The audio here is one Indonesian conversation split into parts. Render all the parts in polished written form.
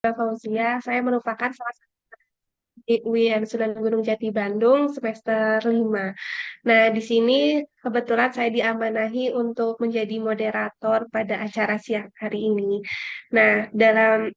Fauzia, saya merupakan salah satu di UIN Sunan Gunung Jati Bandung semester 5. Nah, di sini kebetulan saya diamanahi untuk menjadi moderator pada acara siang hari ini. Nah, dalam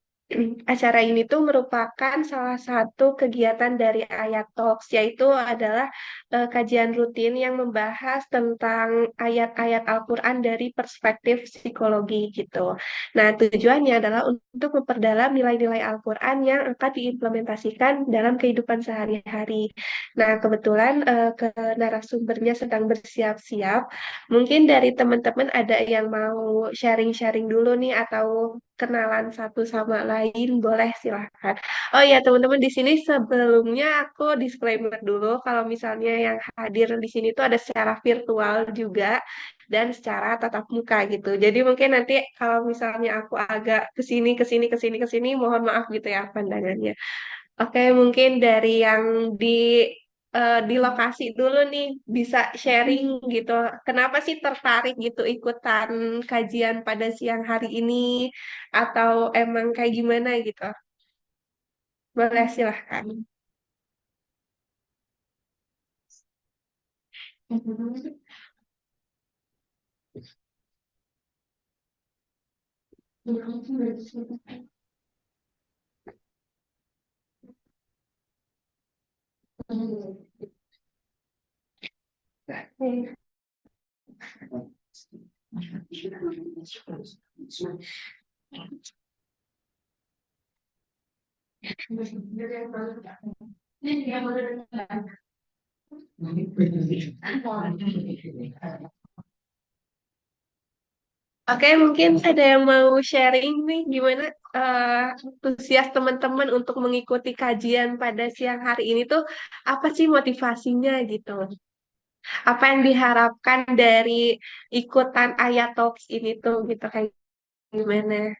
acara ini tuh merupakan salah satu kegiatan dari Ayat Talks, yaitu adalah kajian rutin yang membahas tentang ayat-ayat Al-Quran dari perspektif psikologi gitu. Nah, tujuannya adalah untuk memperdalam nilai-nilai Al-Quran yang akan diimplementasikan dalam kehidupan sehari-hari. Nah, kebetulan ke narasumbernya sedang bersiap-siap. Mungkin dari teman-teman ada yang mau sharing-sharing dulu nih atau kenalan satu sama lain, boleh silahkan. Oh ya, teman-teman di sini sebelumnya aku disclaimer dulu kalau misalnya yang hadir di sini tuh ada secara virtual juga dan secara tatap muka gitu. Jadi mungkin nanti kalau misalnya aku agak kesini, mohon maaf gitu ya pandangannya. Oke, mungkin dari yang di di lokasi dulu nih bisa sharing gitu. Kenapa sih tertarik gitu ikutan kajian pada siang hari ini atau emang kayak gimana gitu? Boleh silahkan. Oke, mungkin ada yang mau sharing nih gimana antusias teman-teman untuk mengikuti kajian pada siang hari ini tuh apa sih motivasinya gitu? Apa yang diharapkan dari ikutan Ayat Talks ini tuh gitu kayak gimana?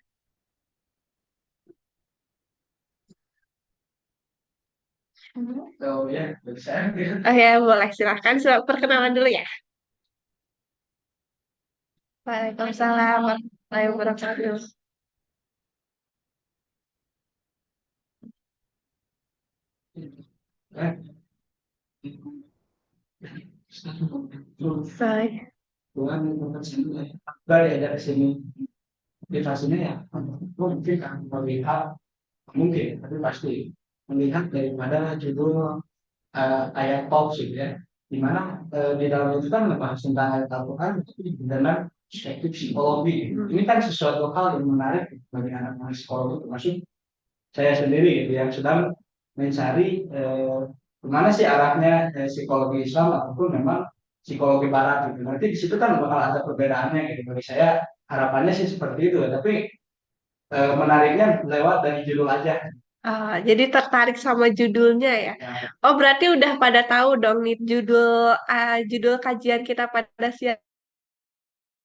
Oh ya, boleh silahkan. Perkenalan dulu ya. Waalaikumsalam warahmatullahi wabarakatuh. Baik. Dari sini motivasinya ya mungkin kan melihat mungkin tapi pasti melihat daripada judul ayat talks gitu ya di mana di dalam itu kan membahas tentang ayat Al-Quran tapi dalam perspektif psikologi. Ini kan sesuatu hal yang menarik bagi anak-anak psikologi termasuk saya sendiri gitu, yang sedang mencari kemana sih arahnya psikologi Islam ataupun memang psikologi Barat gitu. Nanti di situ kan bakal ada perbedaannya gitu. Bagi saya harapannya sih seperti itu ya. Tapi menariknya lewat dari judul aja. Jadi tertarik sama judulnya ya. Ya. Oh, berarti udah pada tahu dong nih judul kajian kita pada siang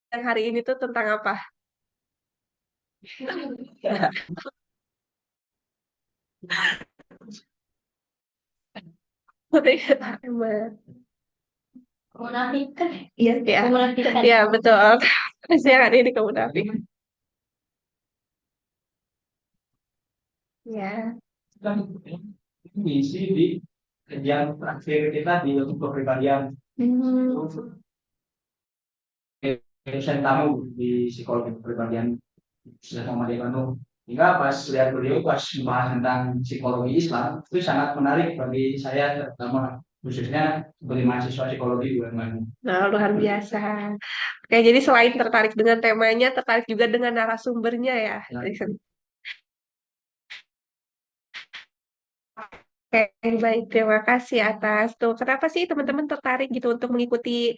hari ini tuh tentang apa? Kemunafikan. Iya, iya. Kemunafikan. Iya, betul. Siang hari ini kemunafikan. Ya. Misi di kajian terakhir kita di untuk kepribadian. Dosen tamu di psikologi kepribadian sama di Bandung. Hingga pas lihat beliau pas membahas tentang psikologi Islam itu sangat menarik bagi saya terutama khususnya sebagai mahasiswa psikologi di Bandung. Nah, luar biasa. Oke, jadi selain tertarik dengan temanya, tertarik juga dengan narasumbernya ya. Ya. Oke, baik. Terima kasih atas tuh. Kenapa sih teman-teman tertarik gitu untuk mengikuti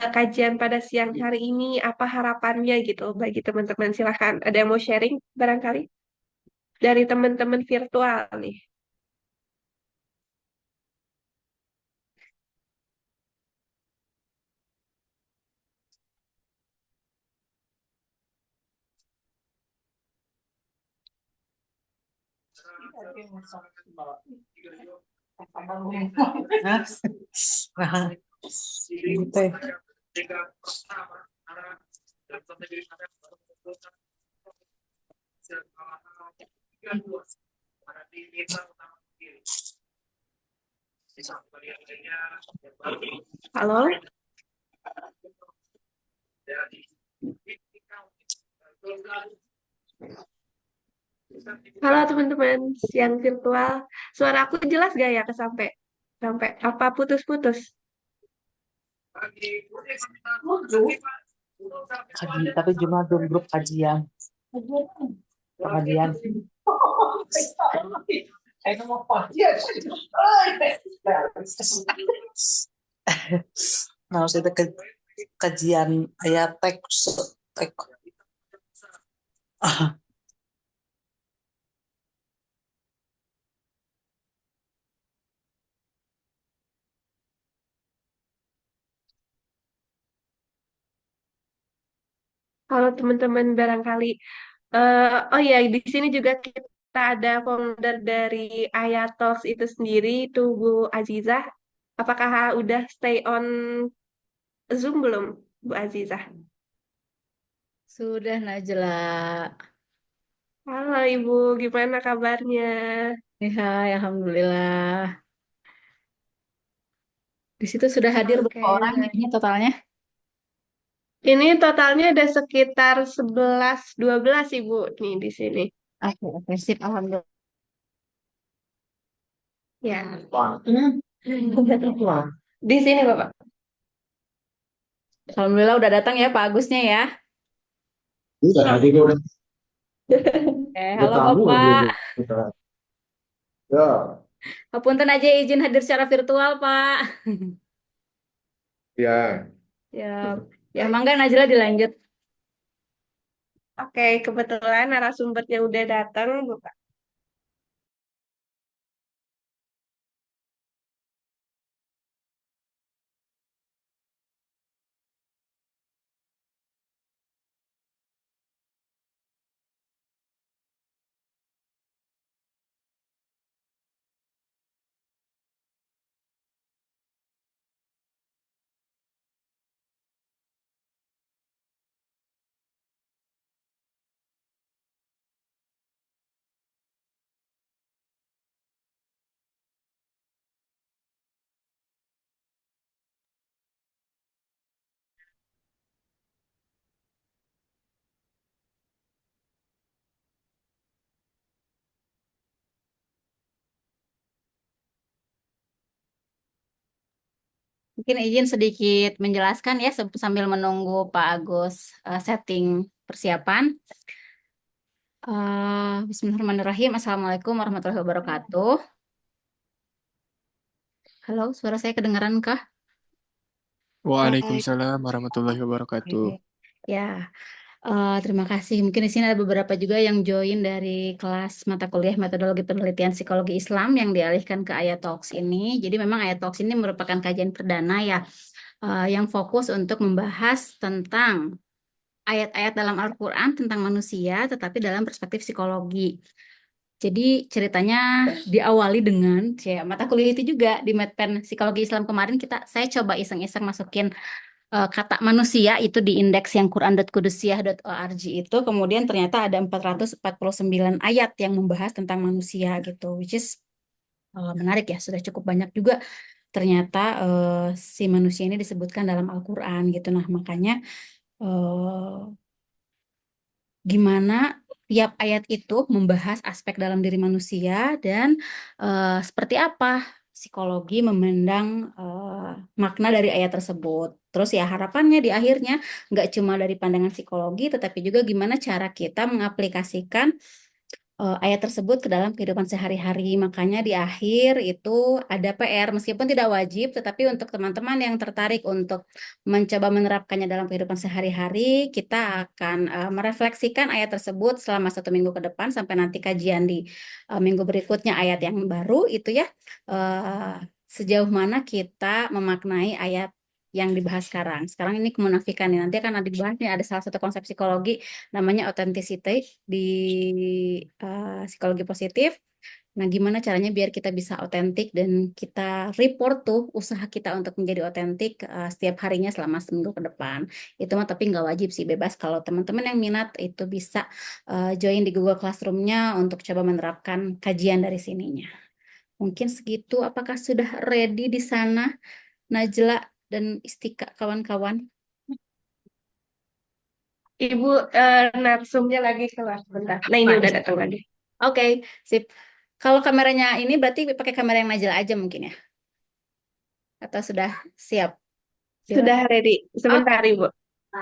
kajian pada siang hari ini? Apa harapannya gitu bagi teman-teman? Silahkan. Ada yang mau sharing barangkali dari teman-teman virtual nih. Nah, gitu. Halo, halo teman-teman yang virtual. Suara aku jelas gak ya ke sampai sampai apa putus-putus? Tapi cuma di grup kajian. Kajian. Nah, itu kajian ayat teks. Halo teman-teman, barangkali oh ya, di sini juga kita ada founder dari Aya Talks itu sendiri, itu Bu Azizah. Apakah udah stay on Zoom belum, Bu Azizah? Sudah Najla. Halo Ibu, gimana kabarnya? Hai, Alhamdulillah. Di situ sudah hadir Oke, berapa orang nah. ini totalnya? Ini totalnya ada sekitar 11-12 Ibu nih di sini. Oke, oke, sip, Alhamdulillah. Ya. Di sini Bapak. Alhamdulillah udah datang ya Pak Agusnya ya. Udah, tadi gue udah Halo tamu belum? Bapak. Ya, Punten aja izin hadir secara virtual Pak. ya. Ya, ya mangga Najla dilanjut. Oke, kebetulan narasumbernya udah datang, Bapak. Mungkin izin sedikit menjelaskan ya sambil menunggu Pak Agus setting persiapan. Bismillahirrahmanirrahim. Assalamualaikum warahmatullahi wabarakatuh. Halo, suara saya kedengaran kah? Baik. Waalaikumsalam warahmatullahi wabarakatuh. Ya, terima kasih. Mungkin di sini ada beberapa juga yang join dari kelas mata kuliah metodologi penelitian psikologi Islam yang dialihkan ke Aya Talks ini. Jadi memang Aya Talks ini merupakan kajian perdana ya, yang fokus untuk membahas tentang ayat-ayat dalam Al-Quran tentang manusia, tetapi dalam perspektif psikologi. Jadi ceritanya diawali dengan mata kuliah itu juga di Medpen Psikologi Islam kemarin saya coba iseng-iseng masukin kata manusia itu di indeks yang quran.qudusiyah.org itu, kemudian ternyata ada 449 ayat yang membahas tentang manusia gitu, which is menarik ya, sudah cukup banyak juga ternyata si manusia ini disebutkan dalam Al-Quran gitu. Nah makanya gimana tiap ayat itu membahas aspek dalam diri manusia dan seperti apa psikologi memandang makna dari ayat tersebut. Terus ya harapannya di akhirnya nggak cuma dari pandangan psikologi, tetapi juga gimana cara kita mengaplikasikan ayat tersebut ke dalam kehidupan sehari-hari. Makanya di akhir itu ada PR, meskipun tidak wajib, tetapi untuk teman-teman yang tertarik untuk mencoba menerapkannya dalam kehidupan sehari-hari, kita akan merefleksikan ayat tersebut selama 1 minggu ke depan sampai nanti kajian di minggu berikutnya ayat yang baru itu ya. Sejauh mana kita memaknai ayat yang dibahas sekarang. Sekarang ini kemunafikan nih. Nanti akan dibahas nih ada salah satu konsep psikologi namanya authenticity di psikologi positif. Nah, gimana caranya biar kita bisa otentik dan kita report tuh usaha kita untuk menjadi otentik setiap harinya selama seminggu ke depan. Itu mah tapi nggak wajib sih, bebas. Kalau teman-teman yang minat itu bisa join di Google Classroom-nya untuk coba menerapkan kajian dari sininya. Mungkin segitu. Apakah sudah ready di sana, Najla dan Istika kawan-kawan? Ibu narsumnya lagi keluar sebentar. Nah ini Wah, udah datang lagi. Oke, sip. Kalau kameranya ini berarti pakai kamera yang Najla aja mungkin ya? Atau sudah siap? Sudah ready. Oke, Sebentar Ibu.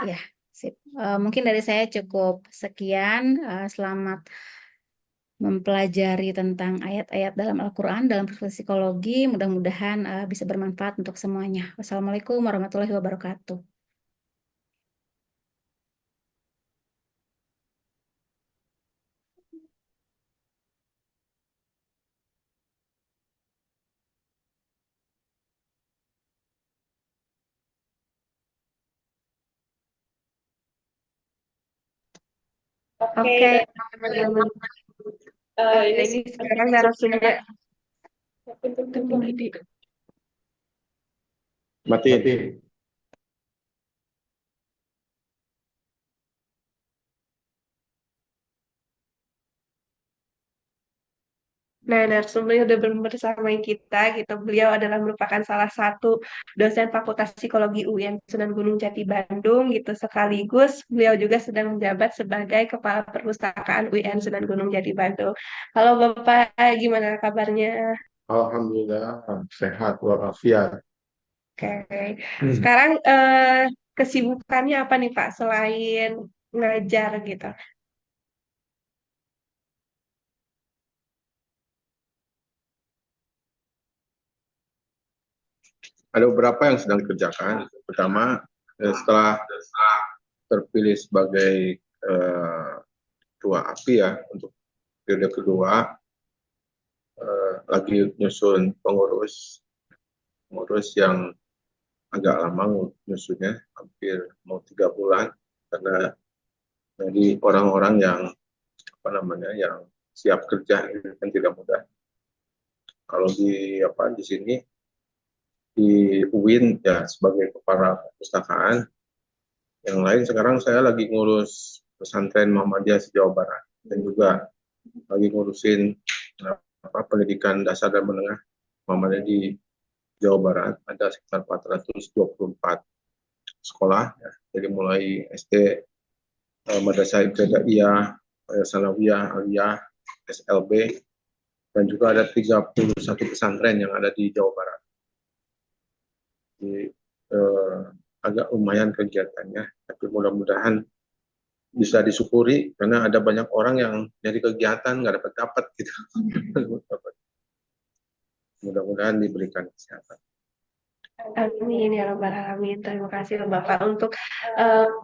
ya, sip. Mungkin dari saya cukup sekian. Selamat mempelajari tentang ayat-ayat dalam Al-Quran, dalam psikologi. Mudah-mudahan bisa bermanfaat untuk semuanya. Wassalamualaikum warahmatullahi wabarakatuh. Oke, teman-teman. Ini sekarang narasumbernya. Matiin. Nah, narasumbernya udah bersama kita gitu. Beliau adalah merupakan salah satu dosen Fakultas Psikologi UIN Sunan Gunung Jati Bandung gitu. Sekaligus beliau juga sedang menjabat sebagai Kepala Perpustakaan UIN Sunan Gunung Jati Bandung. Halo Bapak, gimana kabarnya? Alhamdulillah sehat walafiat. Oke. Sekarang kesibukannya apa nih Pak selain ngajar gitu? Ada beberapa yang sedang dikerjakan. Pertama, setelah terpilih sebagai ketua API ya untuk periode kedua, lagi nyusun pengurus yang agak lama nyusunnya, hampir mau 3 bulan, karena jadi orang-orang yang yang siap kerja itu kan tidak mudah. Kalau di sini di UIN ya sebagai kepala perpustakaan. Yang lain sekarang saya lagi ngurus pesantren Muhammadiyah se-Jawa Barat dan juga lagi ngurusin pendidikan dasar dan menengah Muhammadiyah di Jawa Barat. Ada sekitar 424 sekolah ya. Jadi mulai SD, Madrasah Ibtidaiyah, Sanawiyah, Aliyah, SLB, dan juga ada 31 pesantren yang ada di Jawa Barat. Jadi agak lumayan kegiatannya, tapi mudah-mudahan bisa disyukuri karena ada banyak orang yang dari kegiatan nggak dapat gitu. Mudah-mudahan diberikan kesehatan. Amin ya Rabbal Alamin. Terima kasih Bapak untuk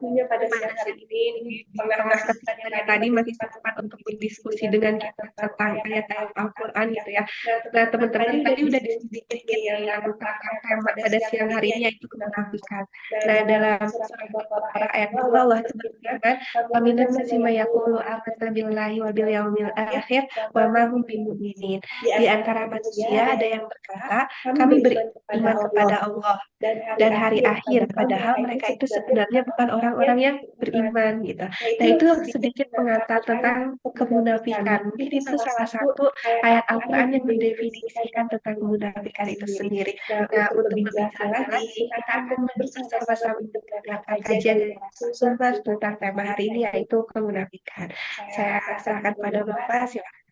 punya pada siang hari ini di tengah kesibukannya tadi masih sempat untuk berdiskusi dengan kita tentang ayat-ayat Al-Quran gitu ya. Nah teman-teman tadi udah sedikit yang tentang tema pada siang hari ini yaitu kemunafikan. Nah dalam surah ayat 2 Allah berfirman, "Wa minan nasi may yaqulu amanna billahi wa bil yaumil akhir wa ma hum bimumin." Di antara manusia ada yang berkata, kami beriman kepada Allah dan hari akhir, padahal mereka itu sebenarnya bukan orang-orang yang beriman gitu. Nah itu sedikit pengantar tentang kemunafikan. Mungkin itu salah satu ayat Al-Quran yang mendefinisikan tentang kemunafikan itu sendiri. Nah untuk lebih jelas lagi, kita akan bersama-sama mendengarkan kajian dari sumber tentang tema hari ini yaitu kemunafikan. Saya serahkan pada Bapak, silakan.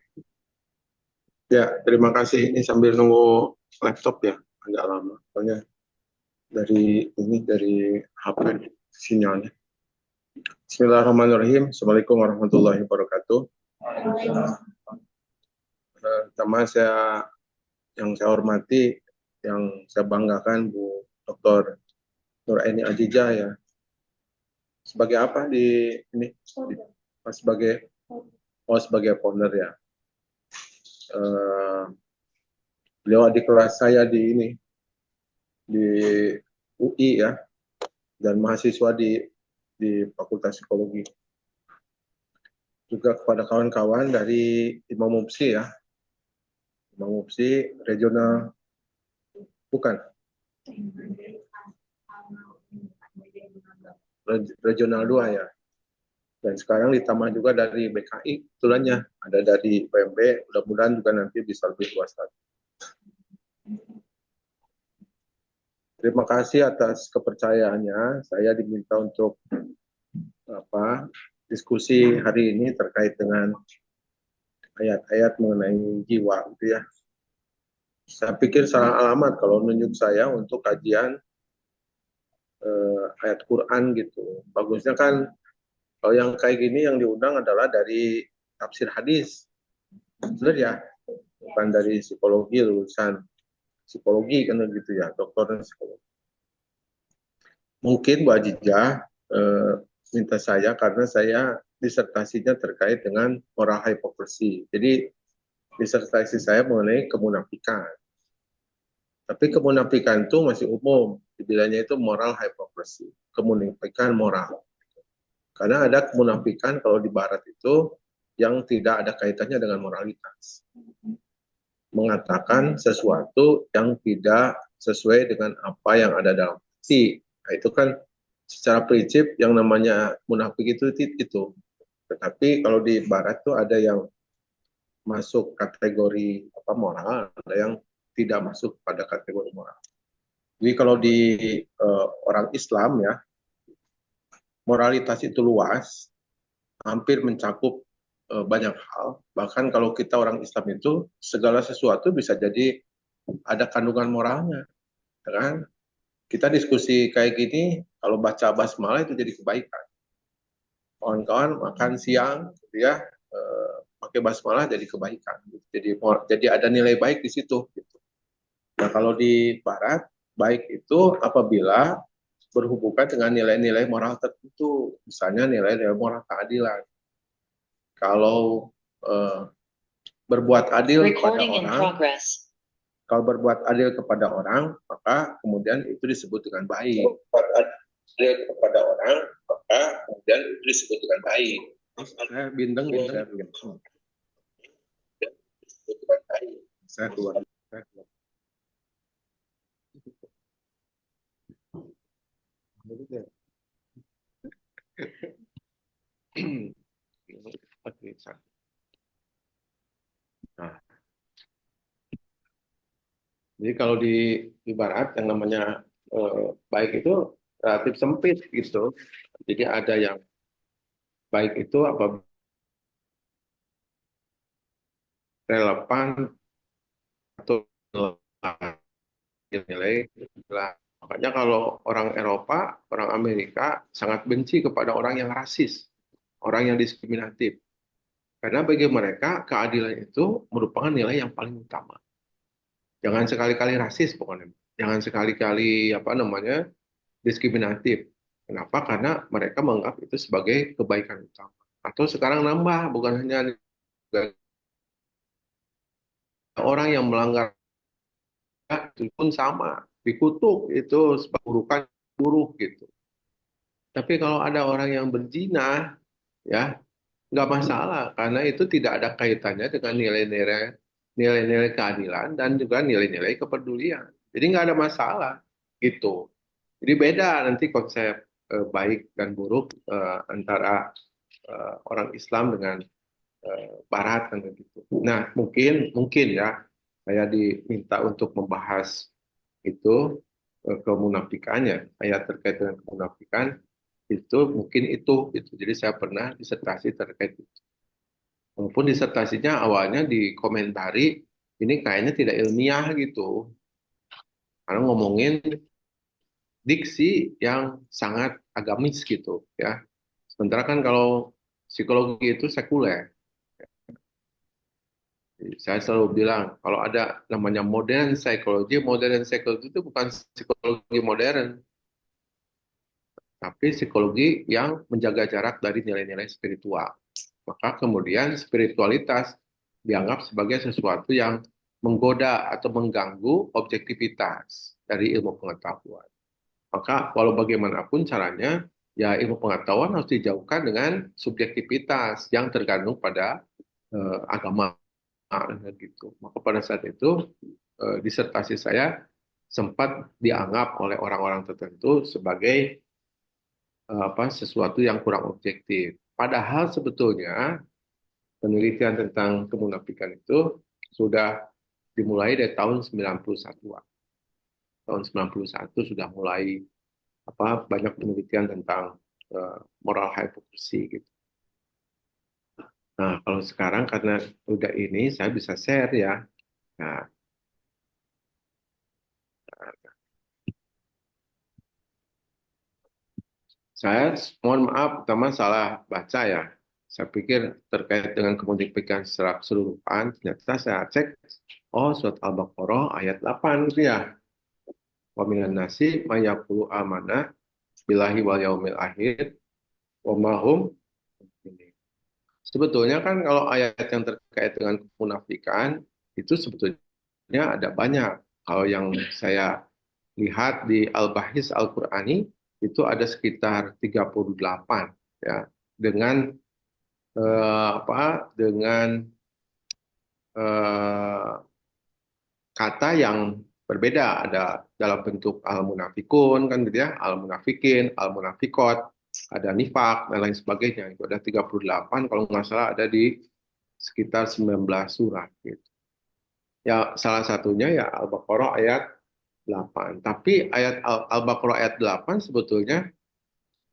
Ya, terima kasih. Ini sambil nunggu laptop ya, agak lama. Soalnya dari HP sinyalnya. Bismillahirrahmanirrahim. Assalamualaikum warahmatullahi wabarakatuh. Pertama yang saya hormati, yang saya banggakan Bu Dr. Nuraini Ajijah ya. Sebagai apa di ini? Sebagai founder ya. Beliau adik kelas saya di UI ya, dan mahasiswa di Fakultas Psikologi. Juga kepada kawan-kawan dari Imam Mupsi ya, mengopsi regional, bukan, regional 2 ya. Dan sekarang ditambah juga dari BKI, kebetulannya ada dari PMB, mudah-mudahan juga nanti bisa lebih luas lagi. Terima kasih atas kepercayaannya. Saya diminta untuk diskusi hari ini terkait dengan ayat-ayat mengenai jiwa, gitu ya. Saya pikir salah alamat kalau menunjuk saya untuk kajian ayat Quran gitu. Bagusnya kan kalau yang kayak gini yang diundang adalah dari tafsir hadis, benar ya, bukan dari psikologi, lulusan psikologi kan gitu ya, dokter psikologi. Mungkin Bu Ajijah minta saya karena saya disertasinya terkait dengan moral hypocrisy. Jadi disertasi saya mengenai kemunafikan. Tapi kemunafikan itu masih umum, dibilangnya itu moral hypocrisy, kemunafikan moral. Karena ada kemunafikan kalau di barat itu yang tidak ada kaitannya dengan moralitas. Mengatakan sesuatu yang tidak sesuai dengan apa yang ada dalam hati. Nah, itu kan secara prinsip yang namanya munafik itu. Tetapi kalau di barat tuh ada yang masuk kategori moral, ada yang tidak masuk pada kategori moral. Jadi kalau di orang Islam ya, moralitas itu luas, hampir mencakup banyak hal. Bahkan kalau kita orang Islam itu segala sesuatu bisa jadi ada kandungan moralnya, kan? Kita diskusi kayak gini, kalau baca basmalah itu jadi kebaikan. Kawan-kawan makan siang, gitu ya, pakai basmalah jadi kebaikan. Jadi ada nilai baik di situ. Gitu. Nah kalau di Barat, baik itu apabila berhubungan dengan nilai-nilai moral tertentu, misalnya nilai-nilai moral keadilan. Kalau berbuat adil kepada orang, kalau berbuat adil kepada orang, maka kemudian itu disebut dengan baik. Berbuat adil kepada orang, maka kemudian itu disebut dengan baik. Saya bindeng. Saya keluar. Nah, jadi kalau di barat yang namanya baik itu relatif sempit gitu. Jadi ada yang baik itu apa relevan atau nilai. Makanya kalau orang Eropa, orang Amerika sangat benci kepada orang yang rasis, orang yang diskriminatif. Karena bagi mereka keadilan itu merupakan nilai yang paling utama. Jangan sekali-kali rasis pokoknya. Jangan sekali-kali diskriminatif. Kenapa? Karena mereka menganggap itu sebagai kebaikan utama. Atau sekarang nambah, bukan hanya orang yang melanggar itu pun sama, dikutuk itu sebagai burukan buruk gitu. Tapi kalau ada orang yang berzina, ya nggak masalah karena itu tidak ada kaitannya dengan nilai-nilai keadilan dan juga nilai-nilai kepedulian. Jadi nggak ada masalah gitu. Jadi beda nanti konsep baik dan buruk antara orang Islam dengan Barat kan begitu. Nah mungkin ya saya diminta untuk membahas itu kemunafikannya, ayat terkait dengan kemunafikan itu mungkin itu. Jadi saya pernah disertasi terkait itu. Walaupun disertasinya awalnya dikomentari ini kayaknya tidak ilmiah gitu, karena ngomongin diksi yang sangat agamis gitu ya. Sementara kan kalau psikologi itu sekuler. Saya selalu bilang kalau ada namanya modern psychology itu bukan psikologi modern, tapi psikologi yang menjaga jarak dari nilai-nilai spiritual. Maka kemudian spiritualitas dianggap sebagai sesuatu yang menggoda atau mengganggu objektivitas dari ilmu pengetahuan. Maka walau bagaimanapun caranya, ya ilmu pengetahuan harus dijauhkan dengan subjektivitas yang tergantung pada agama gitu. Maka pada saat itu disertasi saya sempat dianggap oleh orang-orang tertentu sebagai sesuatu yang kurang objektif. Padahal sebetulnya penelitian tentang kemunafikan itu sudah dimulai dari tahun 91-an. Tahun 91 sudah mulai banyak penelitian tentang moral hypocrisy gitu. Nah, kalau sekarang karena udah ini saya bisa share ya. Nah, saya mohon maaf pertama salah baca ya. Saya pikir terkait dengan kemunafikan secara keseluruhan, ternyata saya cek, oh surat Al-Baqarah ayat 8 gitu ya. Wa minan nasi mayaqulu amanah billahi wal yaumil akhir wa mahum. Sebetulnya kan kalau ayat yang terkait dengan kemunafikan itu sebetulnya ada banyak. Kalau yang saya lihat di Al-Bahis Al-Qur'ani itu ada sekitar 38 ya dengan dengan kata yang berbeda, ada dalam bentuk al-munafikun kan gitu ya, al-munafikin, al-munafikot, ada nifak dan lain sebagainya. Itu ada 38 kalau nggak salah ada di sekitar 19 surat gitu. Ya salah satunya ya Al-Baqarah ayat 8. Tapi ayat Al-Baqarah ayat 8 sebetulnya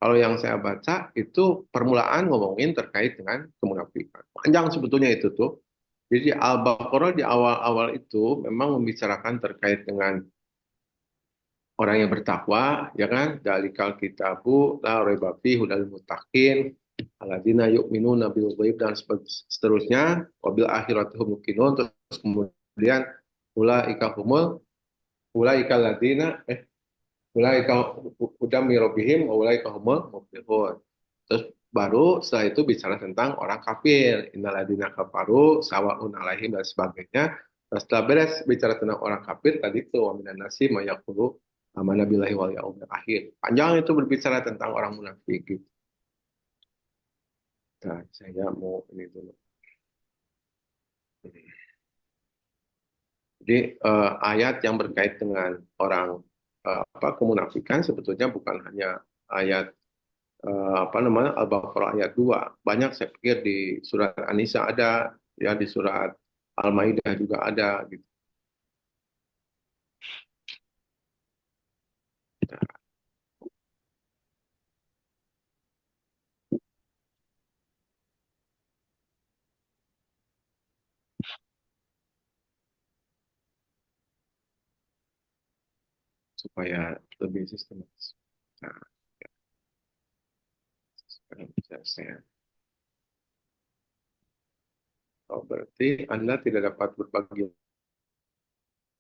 kalau yang saya baca itu permulaan ngomongin terkait dengan kemunafikan. Panjang sebetulnya itu tuh. Jadi Al-Baqarah di awal-awal itu memang membicarakan terkait dengan orang yang bertakwa, ya kan? Dalikal kitabu la raiba fihi hudal muttaqin alladzina yu'minuna bil ghaib dan seterusnya, wabil akhirati hum yuqinun, terus kemudian ulaika alladzina ulaika hudam min rabbihim wa ulaika humul muflihun. Terus baru setelah itu bicara tentang orang kafir, innalladzina kafaru sawaun alaihim dan sebagainya. Nah, setelah beres bicara tentang orang kafir tadi itu wa minan nasi mayaqulu amanah billahi wal yaumil akhir. Panjang itu berbicara tentang orang munafik gitu. Nah, saya mau ini dulu. Jadi ayat yang berkait dengan orang kemunafikan sebetulnya bukan hanya ayat Al-Baqarah ayat 2. Banyak saya pikir di surat An-Nisa ada, ya di surat Al-Maidah juga ada gitu. Supaya lebih sistematis. Nah, sekarang bisa saya. Oh, berarti Anda tidak dapat berbagi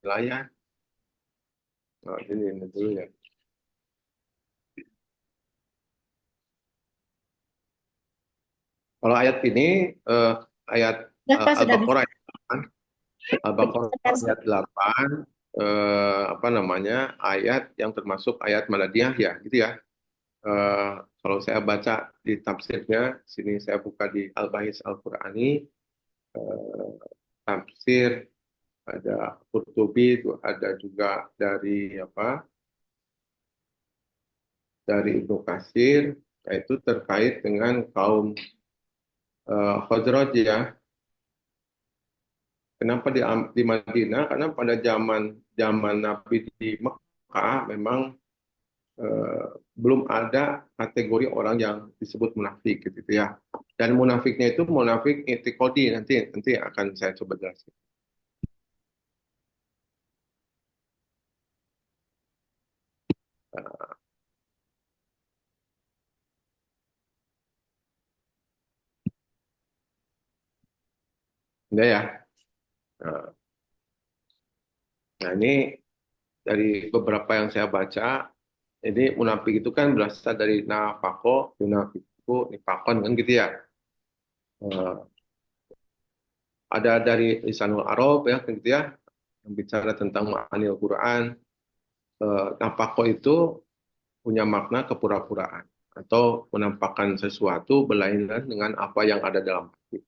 layar. Oh, ini dulu ya. Kalau ayat ini, ayat Al-Baqarah ayat 8, Al-Baqarah ayat 8, ayat yang termasuk ayat Madaniyah ya, gitu ya. Kalau saya baca di tafsirnya, sini saya buka di Al-Bahis Al-Qur'ani, tafsir ada Qurtubi, ada juga dari dari Ibnu Katsir, yaitu terkait dengan kaum Khazraj ya. Kenapa di Madinah? Karena pada zaman Nabi di Mekah memang belum ada kategori orang yang disebut munafik gitu ya. Dan munafiknya itu munafik i'tiqadi, nanti akan saya coba jelaskan. Enggak ya. Nah ini dari beberapa yang saya baca, ini munafik itu kan berasal dari nafako, yunafiku, nifakon kan gitu ya. Ada dari Lisanul Arab ya, gitu ya, yang bicara tentang ma'anil Quran. Nafako itu punya makna kepura-puraan atau menampakkan sesuatu berlainan dengan apa yang ada dalam hati.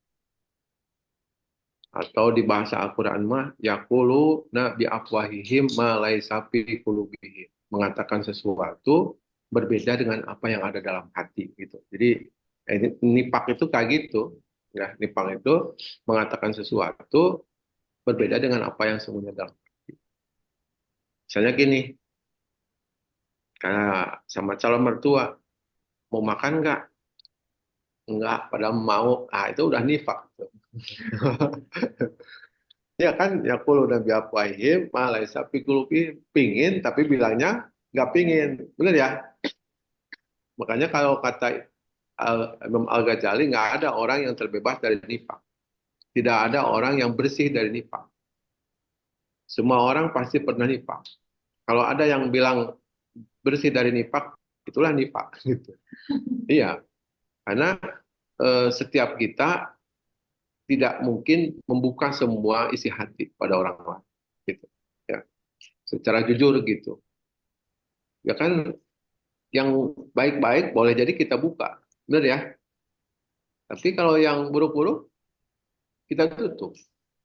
Atau di bahasa Al-Quran mah yaquluna bi afwahihim ma laisa fi qulubihim. Mengatakan sesuatu berbeda dengan apa yang ada dalam hati gitu. Jadi nifak itu kayak gitu. Ya, nifak itu mengatakan sesuatu berbeda dengan apa yang sebenarnya dalam hati. Misalnya gini, karena sama calon mertua, mau makan nggak? Enggak, padahal mau. Ah, itu udah nifak. Ya kan, ya kulo udah biapaihim, malah sapi kulupi pingin, tapi bilangnya nggak pingin. Bener ya? Makanya kalau kata Imam Al-Ghazali, nggak ada orang yang terbebas dari nifak. Tidak ada orang yang bersih dari nifak. Semua orang pasti pernah nifak. Kalau ada yang bilang bersih dari nifak, itulah nifak. Gitu. Iya, karena setiap kita tidak mungkin membuka semua isi hati pada orang lain. Gitu. Ya. Secara jujur gitu. Ya kan, yang baik-baik boleh jadi kita buka. Benar ya? Tapi kalau yang buruk-buruk, kita tutup.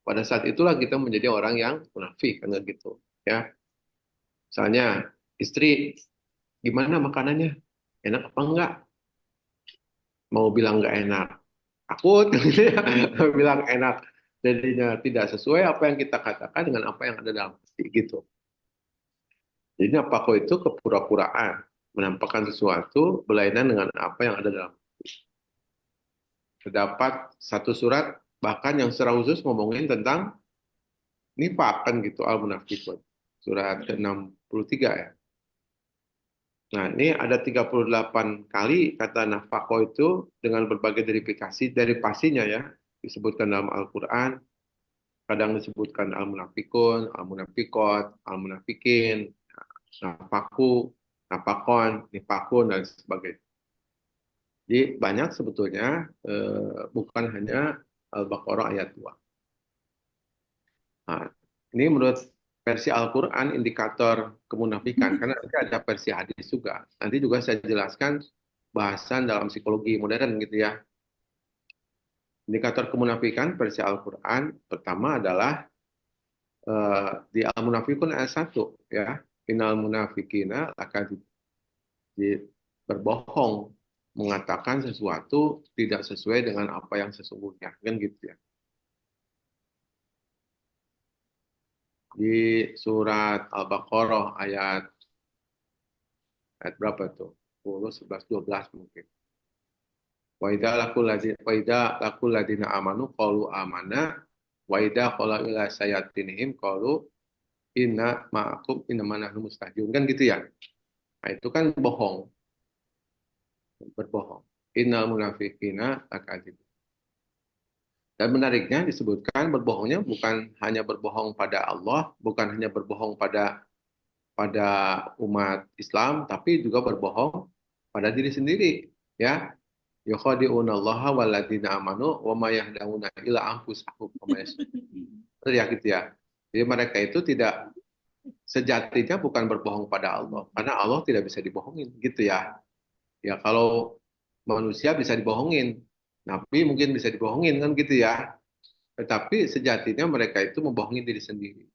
Pada saat itulah kita menjadi orang yang munafik, kan gitu. Ya. Misalnya, istri, gimana makanannya? Enak apa enggak? Mau bilang enggak enak, takut. Gitu ya. Bilang enak, jadinya tidak sesuai apa yang kita katakan dengan apa yang ada dalam hati gitu. Jadi napako itu kepura-puraan, menampakkan sesuatu berlainan dengan apa yang ada dalam. Terdapat satu surat bahkan yang secara khusus ngomongin tentang nifak kan gitu, Al-Munafiqun. Surat ke-63 ya. Nah, ini ada 38 kali kata nafako itu dengan berbagai verifikasi dari pastinya ya. Disebutkan dalam Al-Quran, kadang disebutkan Al-Munafiqun, Al-Munafiqot, Al-Munafikin, nafaku, napakon, nifakun, dan sebagainya. Jadi banyak sebetulnya, bukan hanya Al-Baqarah ayat 2. Nah, ini menurut versi Al-Quran indikator kemunafikan, karena nanti ada versi hadis juga. Nanti juga saya jelaskan bahasan dalam psikologi modern gitu ya. Indikator kemunafikan versi Al-Quran pertama adalah di Al-Munafikun ayat 1 ya. Innal munafikina akan berbohong, mengatakan sesuatu tidak sesuai dengan apa yang sesungguhnya, kan gitu ya. Di surat Al-Baqarah ayat berapa tuh? 10, 11, 12 mungkin. Wa idza laqul ladina amanu qalu amanna wa idza qala ila sayatinihim qalu inna ma'akum innama nahnu mustahzi'un, kan gitu ya. Nah, itu kan bohong. Berbohong. Innal munafiqina lakadzibun. Dan menariknya disebutkan berbohongnya bukan hanya berbohong pada Allah, bukan hanya berbohong pada umat Islam, tapi juga berbohong pada diri sendiri, ya. Yukhadi'una Allah walladzina amanu wa ma yahda'una illa anfusahum wa ma yash'urun. Ya gitu ya. Jadi mereka itu tidak, sejatinya bukan berbohong pada Allah, karena Allah tidak bisa dibohongin, gitu ya. Ya kalau manusia bisa dibohongin, Nabi mungkin bisa dibohongin kan gitu ya. Tetapi sejatinya mereka itu membohongi diri sendiri.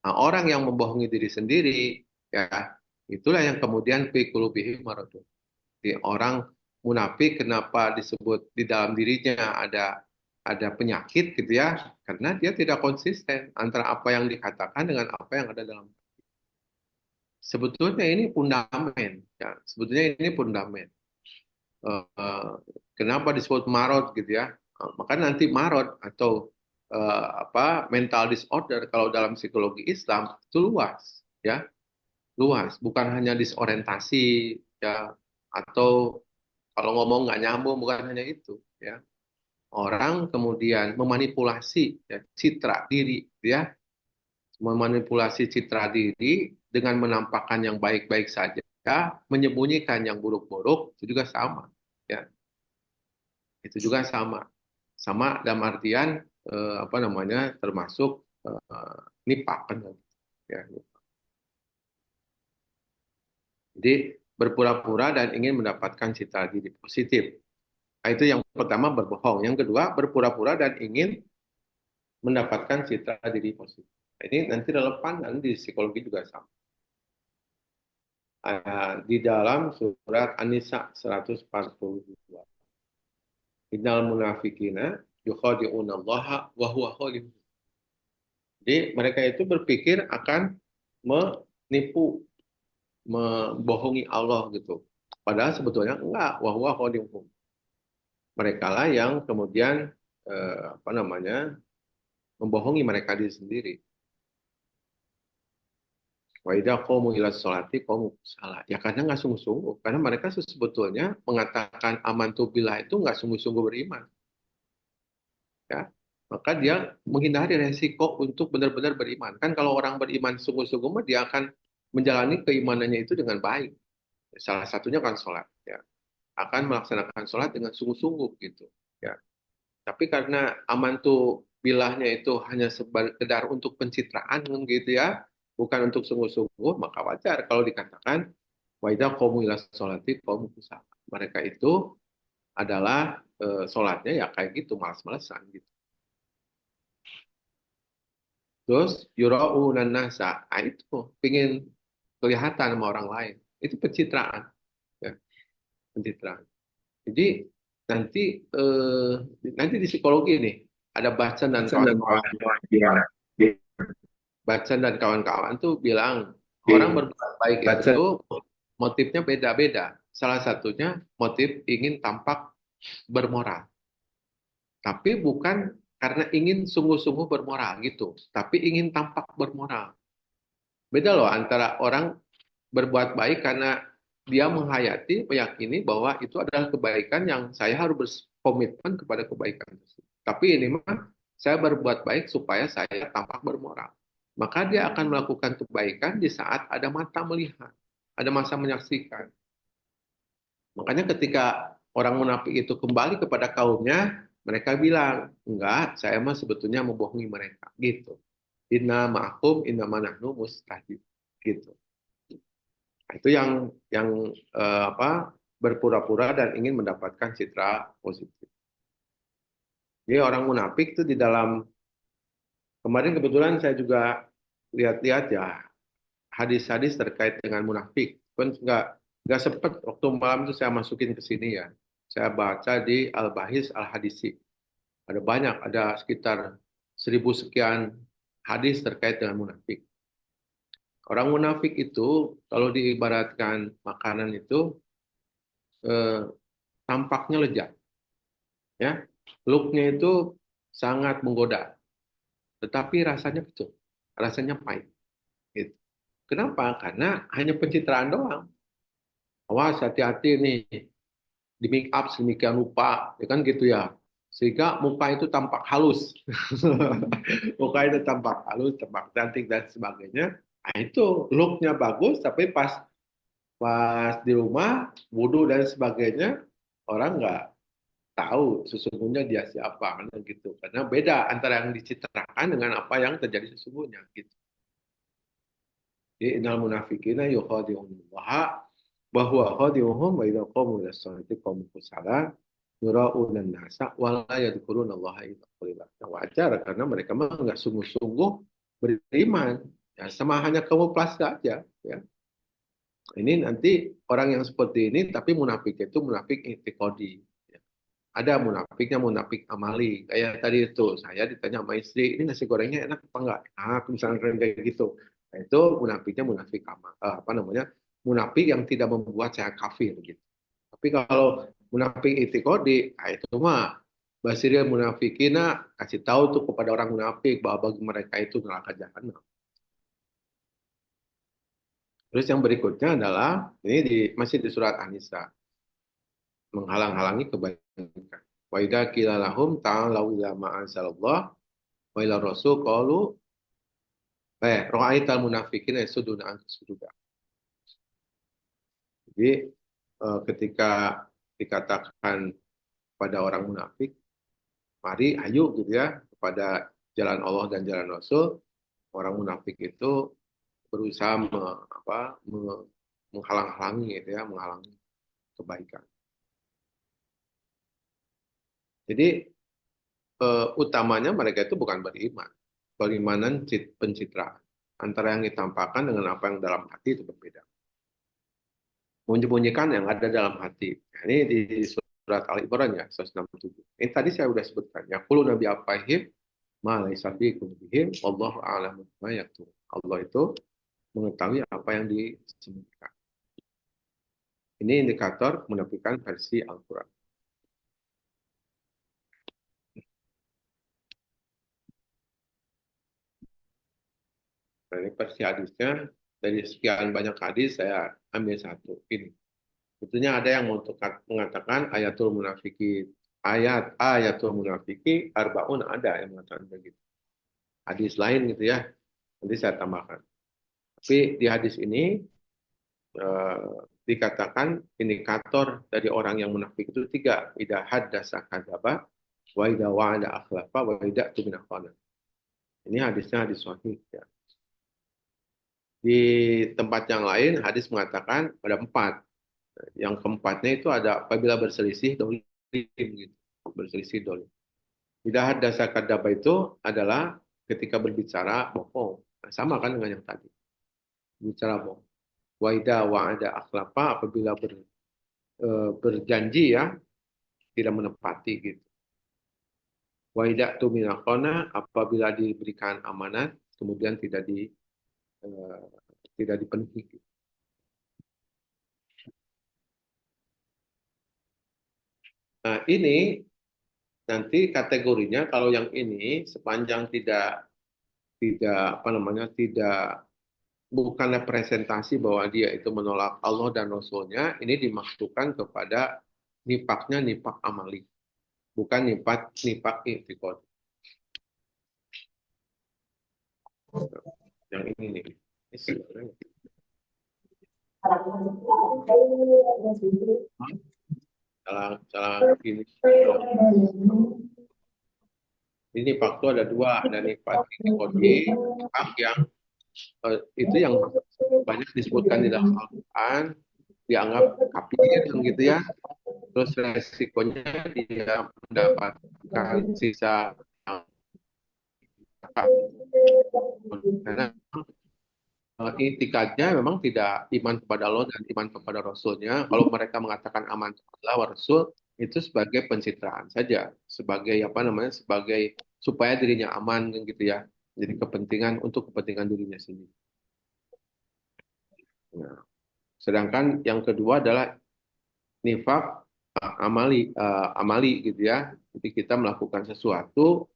Nah, orang yang membohongi diri sendiri, ya itulah yang kemudian fi qulubihim maradun. Di orang munafik kenapa disebut di dalam dirinya ada penyakit gitu ya? Karena dia tidak konsisten antara apa yang dikatakan dengan apa yang ada dalam. Sebetulnya ini fundamen, ya. Sebetulnya ini fundamen. Kenapa disebut marot gitu ya? Maka nanti marot atau mental disorder kalau dalam psikologi Islam itu luas, ya, luas. Bukan hanya disorientasi, ya, atau kalau ngomong nggak nyambung, bukan hanya itu, ya. Orang kemudian memanipulasi ya, citra diri, ya, memanipulasi citra diri dengan menampakkan yang baik-baik saja, menyembunyikan yang buruk-buruk, itu juga sama, ya. Itu juga sama dalam artian termasuk nifak kan, ya. Jadi berpura-pura dan ingin mendapatkan citra diri positif. Nah, itu yang pertama berbohong. Yang kedua berpura-pura dan ingin mendapatkan citra diri positif. Ini nanti relevan nanti di psikologi juga sama. Di dalam surat An-Nisa 142. Innal munafiqina yukhadi'una Allah wa huwa khadi'uhum. Jadi mereka itu berpikir akan menipu, membohongi Allah gitu. Padahal sebetulnya enggak, wa huwa khadi'uhum. Mereka lah yang kemudian membohongi mereka diri sendiri. Wa idza qamu ila sholati qamu salah. Ya karena nggak sungguh-sungguh. Karena mereka sebetulnya mengatakan amantu billah itu nggak sungguh-sungguh beriman. Ya. Maka dia menghindari resiko untuk benar-benar beriman. Kan kalau orang beriman sungguh-sungguh mah dia akan menjalani keimanannya itu dengan baik. Salah satunya kan sholat. Ya. Akan melaksanakan sholat dengan sungguh-sungguh gitu. Ya. Tapi karena amantu bilahnya itu hanya sekedar untuk pencitraan gitu ya, bukan untuk sungguh-sungguh, maka wajar kalau dikatakan wa idza qamu ila sholati qamu kusala. Mereka itu adalah sholatnya ya kayak gitu, malas-malasan gitu. Terus yura'unan nasa, itu pingin kelihatan sama orang lain. Itu pencitraan, ya, pencitraan. Jadi nanti di psikologi nih ada Batson dan kawan-kawan. Batson dan kawan-kawan tuh bilang orang berbuat baik itu motifnya beda-beda. Salah satunya motif ingin tampak bermoral. Tapi bukan karena ingin sungguh-sungguh bermoral gitu, tapi ingin tampak bermoral. Beda loh antara orang berbuat baik karena dia menghayati, meyakini bahwa itu adalah kebaikan yang saya harus berkomitmen kepada kebaikan tersebut. Tapi ini mah saya berbuat baik supaya saya tampak bermoral. Maka dia akan melakukan kebaikan di saat ada mata melihat, ada masa menyaksikan. Makanya ketika orang munafik itu kembali kepada kaumnya, mereka bilang, enggak, saya mah sebetulnya membohongi mereka. Gitu. Inna ma'akum, inna manahnu mustahid. Gitu. Itu yang berpura-pura dan ingin mendapatkan citra positif. Jadi orang munafik itu di dalam, kemarin kebetulan saya juga lihat-lihat ya, hadis-hadis terkait dengan munafik. Pun nggak sempat waktu malam itu saya masukin ke sini ya. Saya baca di Al-Bahis Al-Hadisi. Ada banyak, ada sekitar 1000 sekian hadis terkait dengan munafik. Orang munafik itu kalau diibaratkan makanan itu tampaknya lezat, ya, looknya itu sangat menggoda, tetapi rasanya kecut, rasanya pahit. Gitu. Kenapa? Karena hanya pencitraan doang. Awas, hati-hati nih, di make up sedemikian rupa, ya kan gitu ya. Sehingga muka itu tampak halus. Muka itu tampak halus, tampak cantik dan sebagainya. Nah itu looknya bagus, tapi pas di rumah, wudhu dan sebagainya, orang nggak tahu sesungguhnya dia siapa, kan gitu. Karena beda antara yang dicitrakan dengan apa yang terjadi sesungguhnya, gitu. Jadi innal munafiqina yukhadi'unallaha bahwa khadi'uhum wa idza qamu ila sholati qamu kusala yura'una an-nasa wa la yadhkurunallaha illa qalila. Wajar karena mereka memang nggak sungguh-sungguh beriman. Ya, sama hanya kamuflase saja, ya. Ini nanti orang yang seperti ini tapi munafiknya itu munafik i'tiqadi. Ya. Ada munafiknya munafik amali. Kayak tadi itu saya ditanya sama istri, ini nasi gorengnya enak apa enggak? Aku misalnya kayak gitu. Nah, itu munafiknya munafik munafik yang tidak membuat saya kafir gitu. Tapi kalau munafik i'tiqadi, nah itu mah basiril munafikina kasih tahu tuh kepada orang munafik bahwa bagi mereka itu neraka jahanam. Terus yang berikutnya adalah ini masih di surat An-Nisa, menghalang-halangi kebaikan. Wa idza qila lahum ta'alu ila ma anzalallah wa ila rasul qalu ra'aital munafiqina yasudduna anka sududa. Jadi ketika dikatakan pada orang munafik, mari ayo gitu ya kepada jalan Allah dan jalan Rasul, orang munafik itu berusaha menghalang-halangi gitu ya, menghalangi kebaikan. Jadi utamanya mereka itu bukan beriman. Berimanan pencitraan. Antara yang ditampakkan dengan apa yang dalam hati itu berbeda. Menyembunyikan yang ada dalam hati. Nah, ini di surat Al-Imran ya, 167. Ini tadi saya sudah sebutkan. Yaqulu Nabi Apaihim, ma laysa bi qulubihim, wallahu a'lamu bima yaktubun. Allah itu mengetahui apa yang disembunyikan. Ini indikator menafikan versi Al-Quran. Nah, ini versi hadisnya, dari sekian banyak hadis, saya ambil satu. Ini. Tentunya ada yang mengatakan ayatul munafiki. Ayatul munafiki, arbaun ada yang mengatakan begitu. Hadis lain gitu ya, nanti saya tambahkan. Tapi di hadis ini, dikatakan indikator dari orang yang munafik itu 3. Idza haddasa kadzaba, wa idza wa'ada akhlafa, wa idza tumina khana. Ini hadisnya hadis sahih ya. Di tempat yang lain hadis mengatakan ada 4. Yang keempatnya itu ada apabila berselisih dolim gitu. Berselisih dolim. Idza haddasa kadzaba itu adalah ketika berbicara bohong. Nah, sama kan dengan yang tadi. Bicara bohong. Wa idza wa'ada akhlafa, apabila berjanji ya tidak menepati gitu. Wa idza tumina khana, apabila diberikan amanat kemudian tidak dipenuhi gitu. Nah, ini nanti kategorinya kalau yang ini sepanjang tidak bukan representasi bahwa dia itu menolak Allah dan Rasulnya, ini dimaksudkan kepada nifaknya nifak amali, bukan nifak i'tiqad. Yang ini nih. Ini sebenarnya. Salah ini. Ini nifak itu ada 2, ada nifak i'tiqadi, nifak yang itu yang banyak disebutkan di dalam Al-Quran, dianggap kafir gitu ya. Terus resikonya dia mendapatkan sisa karena itikadnya memang tidak iman kepada Allah dan iman kepada Rasulnya. Kalau mereka mengatakan aman kepada Allah wa Rasul, itu sebagai pencitraan saja, sebagai sebagai supaya dirinya aman gitu ya. Jadi untuk kepentingan dirinya sendiri. Nah, sedangkan yang kedua adalah nifak amali gitu ya. Jadi kita melakukan sesuatu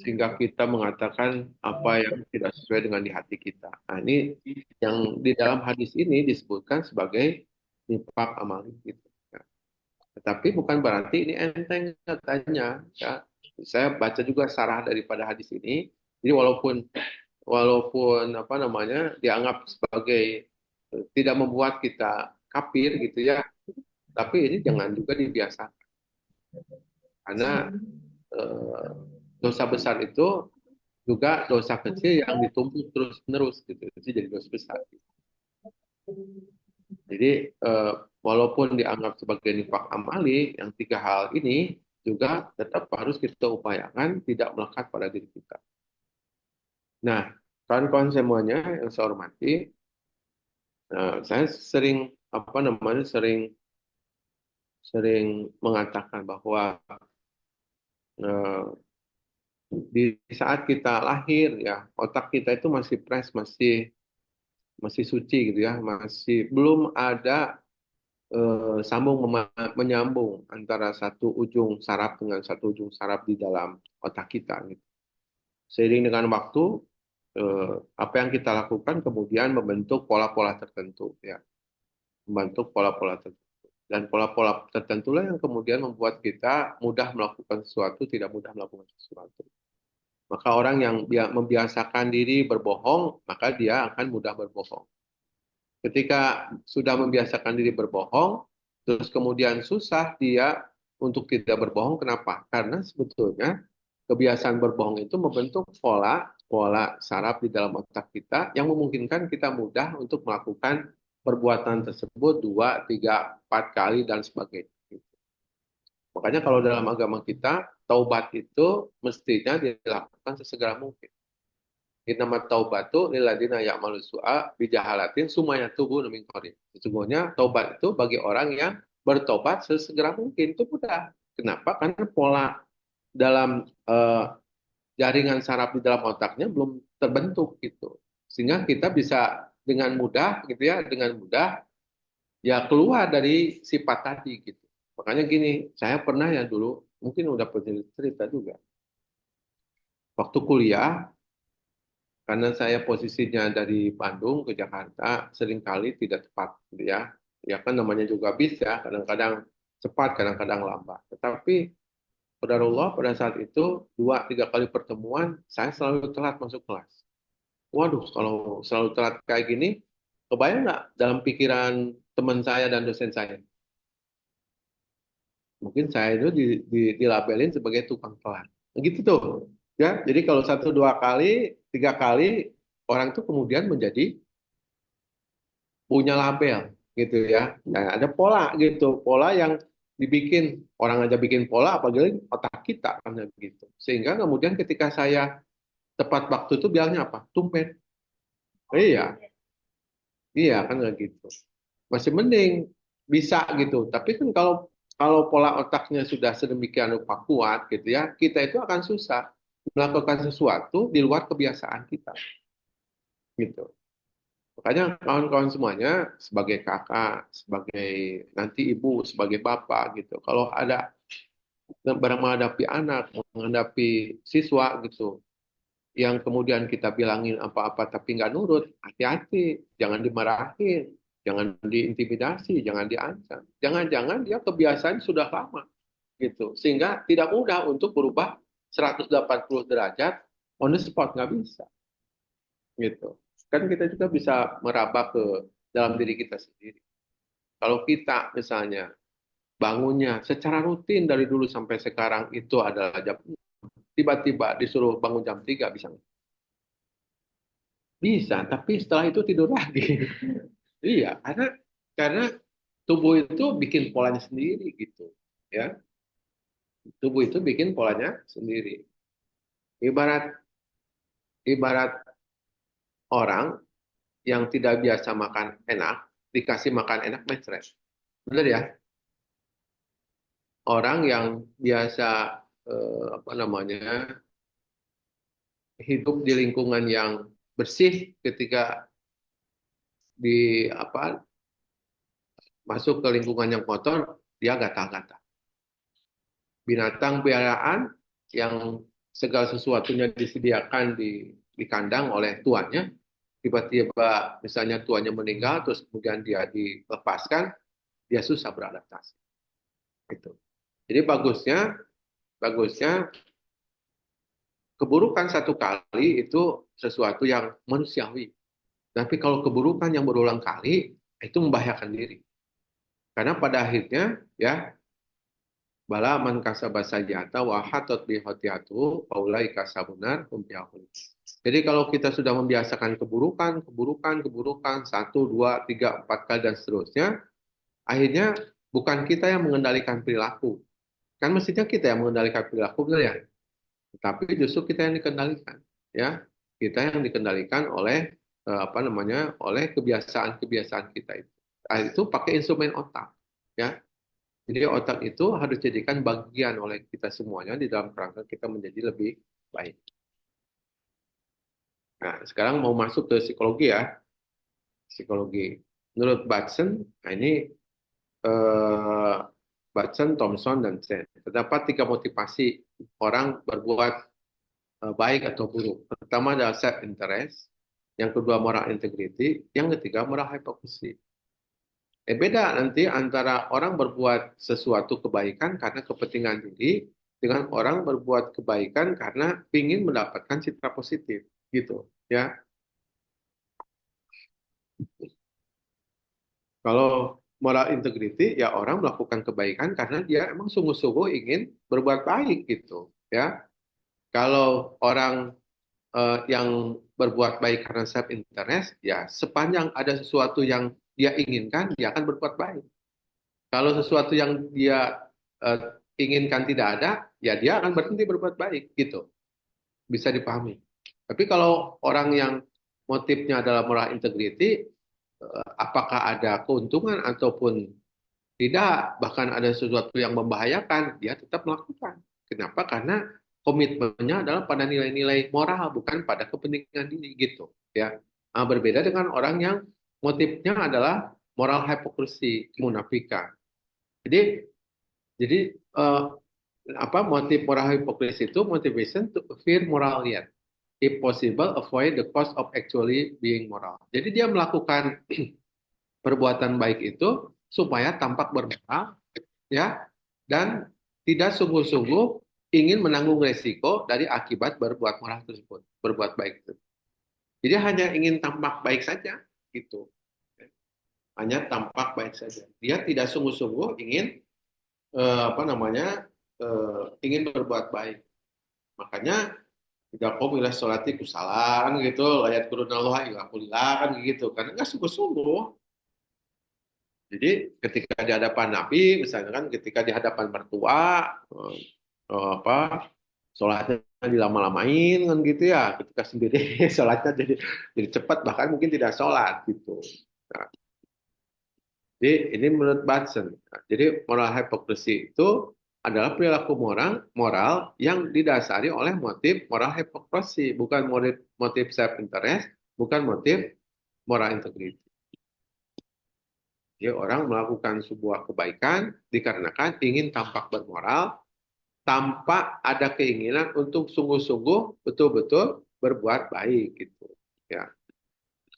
sehingga kita mengatakan apa yang tidak sesuai dengan di hati kita. Nah, ini yang di dalam hadis ini disebutkan sebagai nifak amali gitu. Ya. Tetapi bukan berarti ini enteng katanya. Ya. Saya baca juga sarah daripada hadis ini. Jadi walaupun dianggap sebagai tidak membuat kita kafir gitu ya, tapi ini jangan juga dibiasakan karena dosa besar itu juga dosa kecil yang ditumpuk terus menerus gitu, jadi dosa besar. Jadi walaupun dianggap sebagai nifak amali, yang 3 hal ini juga tetap harus kita upayakan tidak melekat pada diri kita. Nah, kawan-kawan semuanya yang saya hormati, saya sering mengatakan bahwa di saat kita lahir ya, otak kita itu masih fresh, masih suci gitu ya, masih belum ada menyambung antara satu ujung saraf dengan satu ujung saraf di dalam otak kita gitu. Seiring dengan waktu, apa yang kita lakukan kemudian membentuk pola-pola tertentu ya, membentuk pola-pola tertentu. Dan pola-pola tertentulah yang kemudian membuat kita mudah melakukan sesuatu, tidak mudah melakukan sesuatu. Maka orang yang membiasakan diri berbohong, maka dia akan mudah berbohong. Ketika sudah membiasakan diri berbohong, terus kemudian susah dia untuk tidak berbohong. Kenapa? Karena sebetulnya kebiasaan berbohong itu membentuk pola saraf di dalam otak kita yang memungkinkan kita mudah untuk melakukan perbuatan tersebut 2, 3, 4 kali dan sebagainya. Makanya kalau dalam agama kita, taubat itu mestinya dilakukan sesegera mungkin. Innama taubatu lilladzina ya'malu su'a bijahalatin summa yatubu min qarib. Sesungguhnya taubat itu bagi orang yang bertobat sesegera mungkin. Itu mudah. Kenapa? Karena pola dalam jaringan saraf di dalam otaknya belum terbentuk gitu. Sehingga kita bisa dengan mudah gitu ya, dengan mudah ya keluar dari sifat tadi gitu. Makanya gini, saya pernah ya dulu, mungkin udah pernah cerita juga. Waktu kuliah, karena saya posisinya dari Bandung ke Jakarta, seringkali tidak tepat, gitu ya. Ya kan namanya juga bis ya, kadang-kadang cepat, kadang-kadang lambat. Tetapi qadarullah pada saat itu 2-3 kali pertemuan, saya selalu telat masuk kelas. Waduh, kalau selalu telat kayak gini, kebayang nggak dalam pikiran teman saya dan dosen saya? Mungkin saya itu dilabelin sebagai tukang telat. Gitu tuh. Ya, jadi kalau 1-2 kali, 3 kali, orang tuh kemudian menjadi punya label gitu ya. Nah, ada pola gitu, pola yang dibikin orang aja bikin pola, apalagi otak kita kan gitu. Sehingga kemudian ketika saya tepat waktu itu bilangnya apa? Tumpen. Iya, iya kan nggak gitu. Masih mending bisa gitu. Tapi kan kalau kalau pola otaknya sudah sedemikian rupa kuat gitu ya, kita itu akan susah melakukan sesuatu di luar kebiasaan kita gitu. Makanya kawan-kawan semuanya sebagai kakak, sebagai nanti ibu, sebagai bapak gitu. Kalau ada menghadapi anak, menghadapi siswa gitu, yang kemudian kita bilangin apa-apa tapi nggak nurut, hati-hati, jangan dimarahin, jangan diintimidasi, jangan diancam. Jangan-jangan dia kebiasaan sudah lama gitu, sehingga tidak mudah untuk berubah 180 derajat on the spot, nggak bisa gitu. Kan kita juga bisa meraba ke dalam diri kita sendiri. Kalau kita misalnya bangunnya secara rutin dari dulu sampai sekarang itu adalah jam, tiba-tiba disuruh bangun jam 3 bisa nggak? Bisa, tapi setelah itu tidur lagi. Iya, karena tubuh itu bikin polanya sendiri gitu, ya. Tubuh itu bikin polanya sendiri. Ibarat ibarat orang yang tidak biasa makan enak, dikasih makan enak, stres. Benar ya? Orang yang biasa apa namanya hidup di lingkungan yang bersih, ketika di apa masuk ke lingkungan yang kotor, dia gatal-gatal. Binatang peliharaan yang segala sesuatunya disediakan di kandang oleh tuannya, tiba-tiba misalnya tuannya meninggal, terus kemudian dia dilepaskan, dia susah beradaptasi. Gitu. Jadi bagusnya keburukan satu kali itu sesuatu yang manusiawi. Tapi kalau keburukan yang berulang kali, itu membahayakan diri. Karena pada akhirnya, ya, bala man kasaba sajata wa hatat bi hatiatu faulai kasabunar humjahul. Jadi kalau kita sudah membiasakan keburukan, 1, 2, 3, 4 kali dan seterusnya, akhirnya bukan kita yang mengendalikan perilaku. Kan mestinya kita yang mengendalikan perilaku, benar ya? Tapi justru kita yang dikendalikan, ya. Kita yang dikendalikan oleh apa namanya? Oleh kebiasaan-kebiasaan kita itu. Itu pakai instrumen otak, ya. Jadi otak itu harus dijadikan bagian oleh kita semuanya di dalam kerangka kita menjadi lebih baik. Nah, sekarang mau masuk ke psikologi ya. Psikologi. Menurut Batson, nah ini Batson, Thompson, dan Chen. Terdapat 3 motivasi orang berbuat baik atau buruk. Pertama adalah self-interest, yang kedua moral integrity, yang ketiga moral hypocrisy. Beda nanti antara orang berbuat sesuatu kebaikan karena kepentingan diri dengan orang berbuat kebaikan karena ingin mendapatkan citra positif, gitu ya. Kalau moral integrity ya orang melakukan kebaikan karena dia emang sungguh-sungguh ingin berbuat baik gitu ya. Kalau orang yang berbuat baik karena self interest ya sepanjang ada sesuatu yang dia inginkan dia akan berbuat baik. Kalau sesuatu yang dia inginkan tidak ada, ya dia akan berhenti berbuat baik gitu. Bisa dipahami. Tapi kalau orang yang motifnya adalah moral integrity, apakah ada keuntungan ataupun tidak, bahkan ada sesuatu yang membahayakan, dia tetap melakukan. Kenapa? Karena komitmennya adalah pada nilai-nilai moral, bukan pada kepentingan diri gitu. Ya, berbeda dengan orang yang motifnya adalah moral hypocrisy, kemunafikan. Jadi motif moral hypocrisy itu motivation to fear moral yet. If possible, avoid the cost of actually being moral. Jadi dia melakukan perbuatan baik itu supaya tampak bermoral, ya, dan tidak sungguh-sungguh ingin menanggung resiko dari akibat berbuat moral tersebut, berbuat baik itu. Jadi hanya ingin tampak baik saja, gitu. Hanya tampak baik saja. Dia tidak sungguh-sungguh ingin ingin berbuat baik. Makanya tidak kau bila sholati kusalan gitu, ayat kurunallah ilakulillah kan gitu. Karena nggak sungguh-sungguh. Jadi ketika di hadapan Nabi, misalnya kan ketika di hadapan mertua, sholatnya dilama-lamain kan gitu ya. Ketika sendiri sholatnya jadi cepat, bahkan mungkin tidak sholat gitu. Nah, jadi ini menurut Batson. Nah, jadi moral hypocrisy itu adalah perilaku moral yang didasari oleh motif moral hypocrisy, bukan motif self interest, bukan motif moral integrity. Jadi orang melakukan sebuah kebaikan dikarenakan ingin tampak bermoral tanpa ada keinginan untuk sungguh-sungguh betul-betul berbuat baik gitu. Ya,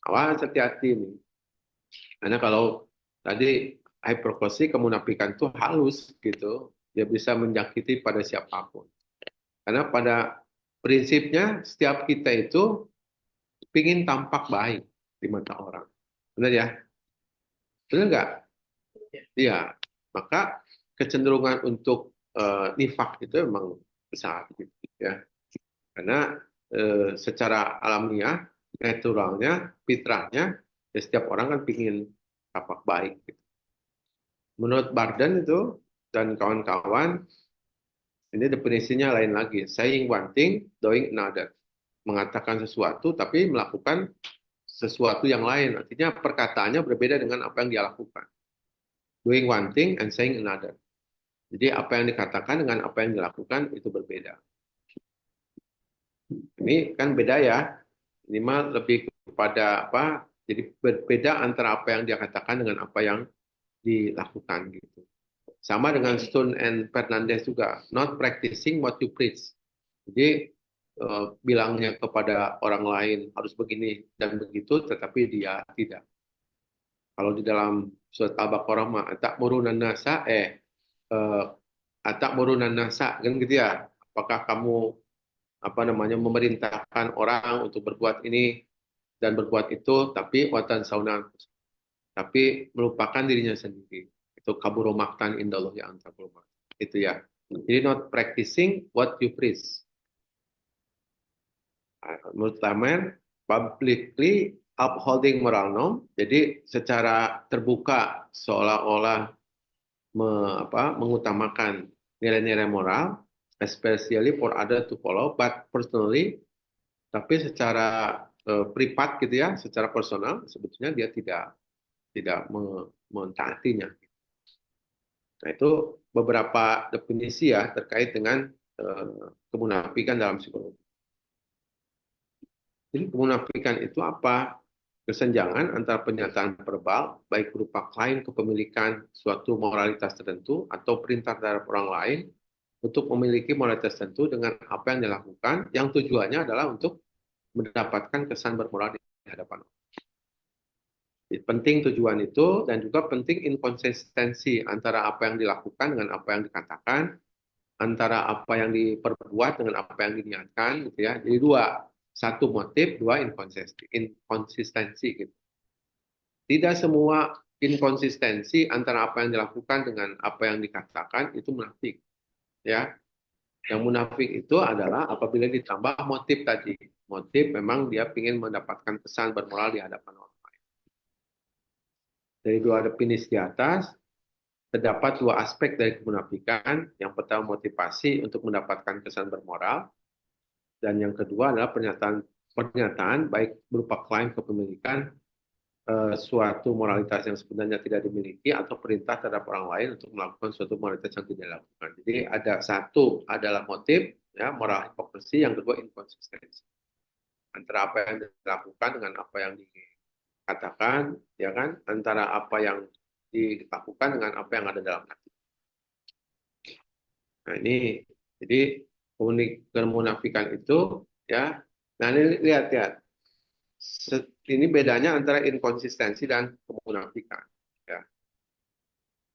awas hati-hati nih. Karena kalau tadi hypocrisy kemunafikan itu halus gitu, dia bisa menyakiti pada siapapun. Karena pada prinsipnya setiap kita itu ingin tampak baik di mata orang. Benar ya? Benar nggak? Iya. Maka kecenderungan untuk nifak itu memang besar gitu ya. Karena secara alamiah, naturalnya, fitrahnya, ya setiap orang kan ingin tampak baik gitu. Menurut Barden itu dan kawan-kawan, ini definisinya lain lagi. Saying one thing, doing another. Mengatakan sesuatu tapi melakukan sesuatu yang lain. Artinya perkataannya berbeda dengan apa yang dia lakukan. Doing one thing and saying another. Jadi apa yang dikatakan dengan apa yang dilakukan itu berbeda. Ini kan beda ya. Ini mah lebih kepada apa? Jadi berbeda antara apa yang dia katakan dengan apa yang dilakukan gitu. Sama dengan Stone and Fernandez juga, not practicing what you preach. Jadi bilangnya kepada orang lain harus begini dan begitu, tetapi dia tidak. Kalau di dalam surat Al-Baqarah mah atakmurunan nasa atakmurunan nasa kan gitu ya. Apakah kamu memerintahkan orang untuk berbuat ini dan berbuat itu, tapi watan sauna, tapi melupakan dirinya sendiri. Itu kaburo maktan indallah ya antakul. Itu ya. Jadi not practicing what you preach. Menurut Lamen, publicly upholding moral norm. Jadi secara terbuka seolah-olah mengutamakan nilai-nilai moral, especially for other to follow, but personally, tapi secara privat gitu ya, secara personal sebetulnya dia tidak mentaatinya. Nah, itu beberapa definisi ya terkait dengan kemunafikan dalam psikologi. Jadi kemunafikan itu apa? Kesenjangan antara pernyataan verbal, baik berupa klaim kepemilikan suatu moralitas tertentu atau perintah terhadap orang lain untuk memiliki moralitas tertentu dengan apa yang dilakukan, yang tujuannya adalah untuk mendapatkan kesan bermoral di hadapan orang. Penting tujuan itu dan juga penting inkonsistensi antara apa yang dilakukan dengan apa yang dikatakan, antara apa yang diperbuat dengan apa yang diniatkan, gitu ya. Jadi dua, satu motif, dua inkonsistensi gitu. Tidak semua inkonsistensi antara apa yang dilakukan dengan apa yang dikatakan itu munafik, ya. Yang munafik itu adalah apabila ditambah motif tadi. Motif memang dia ingin mendapatkan kesan bermoral di hadapan orang lain. Dari dua definisi di atas, terdapat dua aspek dari kemunafikan. Yang pertama motivasi untuk mendapatkan kesan bermoral, dan yang kedua adalah pernyataan baik berupa klaim kepemilikan suatu moralitas yang sebenarnya tidak dimiliki atau perintah terhadap orang lain untuk melakukan suatu moralitas yang tidak dilakukan. Jadi ada satu adalah motif, ya, moral hipokrisi, yang kedua inkonsistensi antara apa yang dilakukan dengan apa yang dikatakan, ya kan, antara apa yang dilakukan dengan apa yang ada dalam hati. Nah ini, jadi kemunafikan itu, ya, nah ini lihat ya, ini bedanya antara inkonsistensi dan kemunafikan. Ya.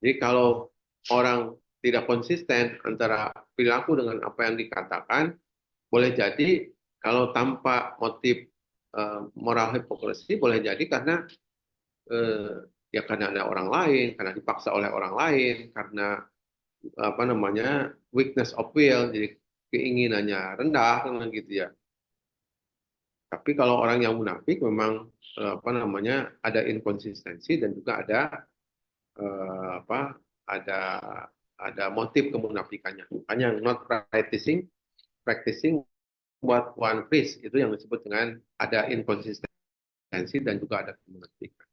Jadi kalau orang tidak konsisten antara perilaku dengan apa yang dikatakan, boleh jadi kalau tanpa motif moral hipokrisi, boleh jadi karena ya karena ada orang lain, karena dipaksa oleh orang lain, karena apa namanya weakness of will, jadi keinginannya rendah, kan gitu ya. Tapi kalau orang yang munafik memang apa namanya ada inkonsistensi dan juga ada apa ada motif kemunafikannya. Makanya not practicing what one preach, itu yang disebut dengan ada inkonsistensi dan juga ada kemunafikan.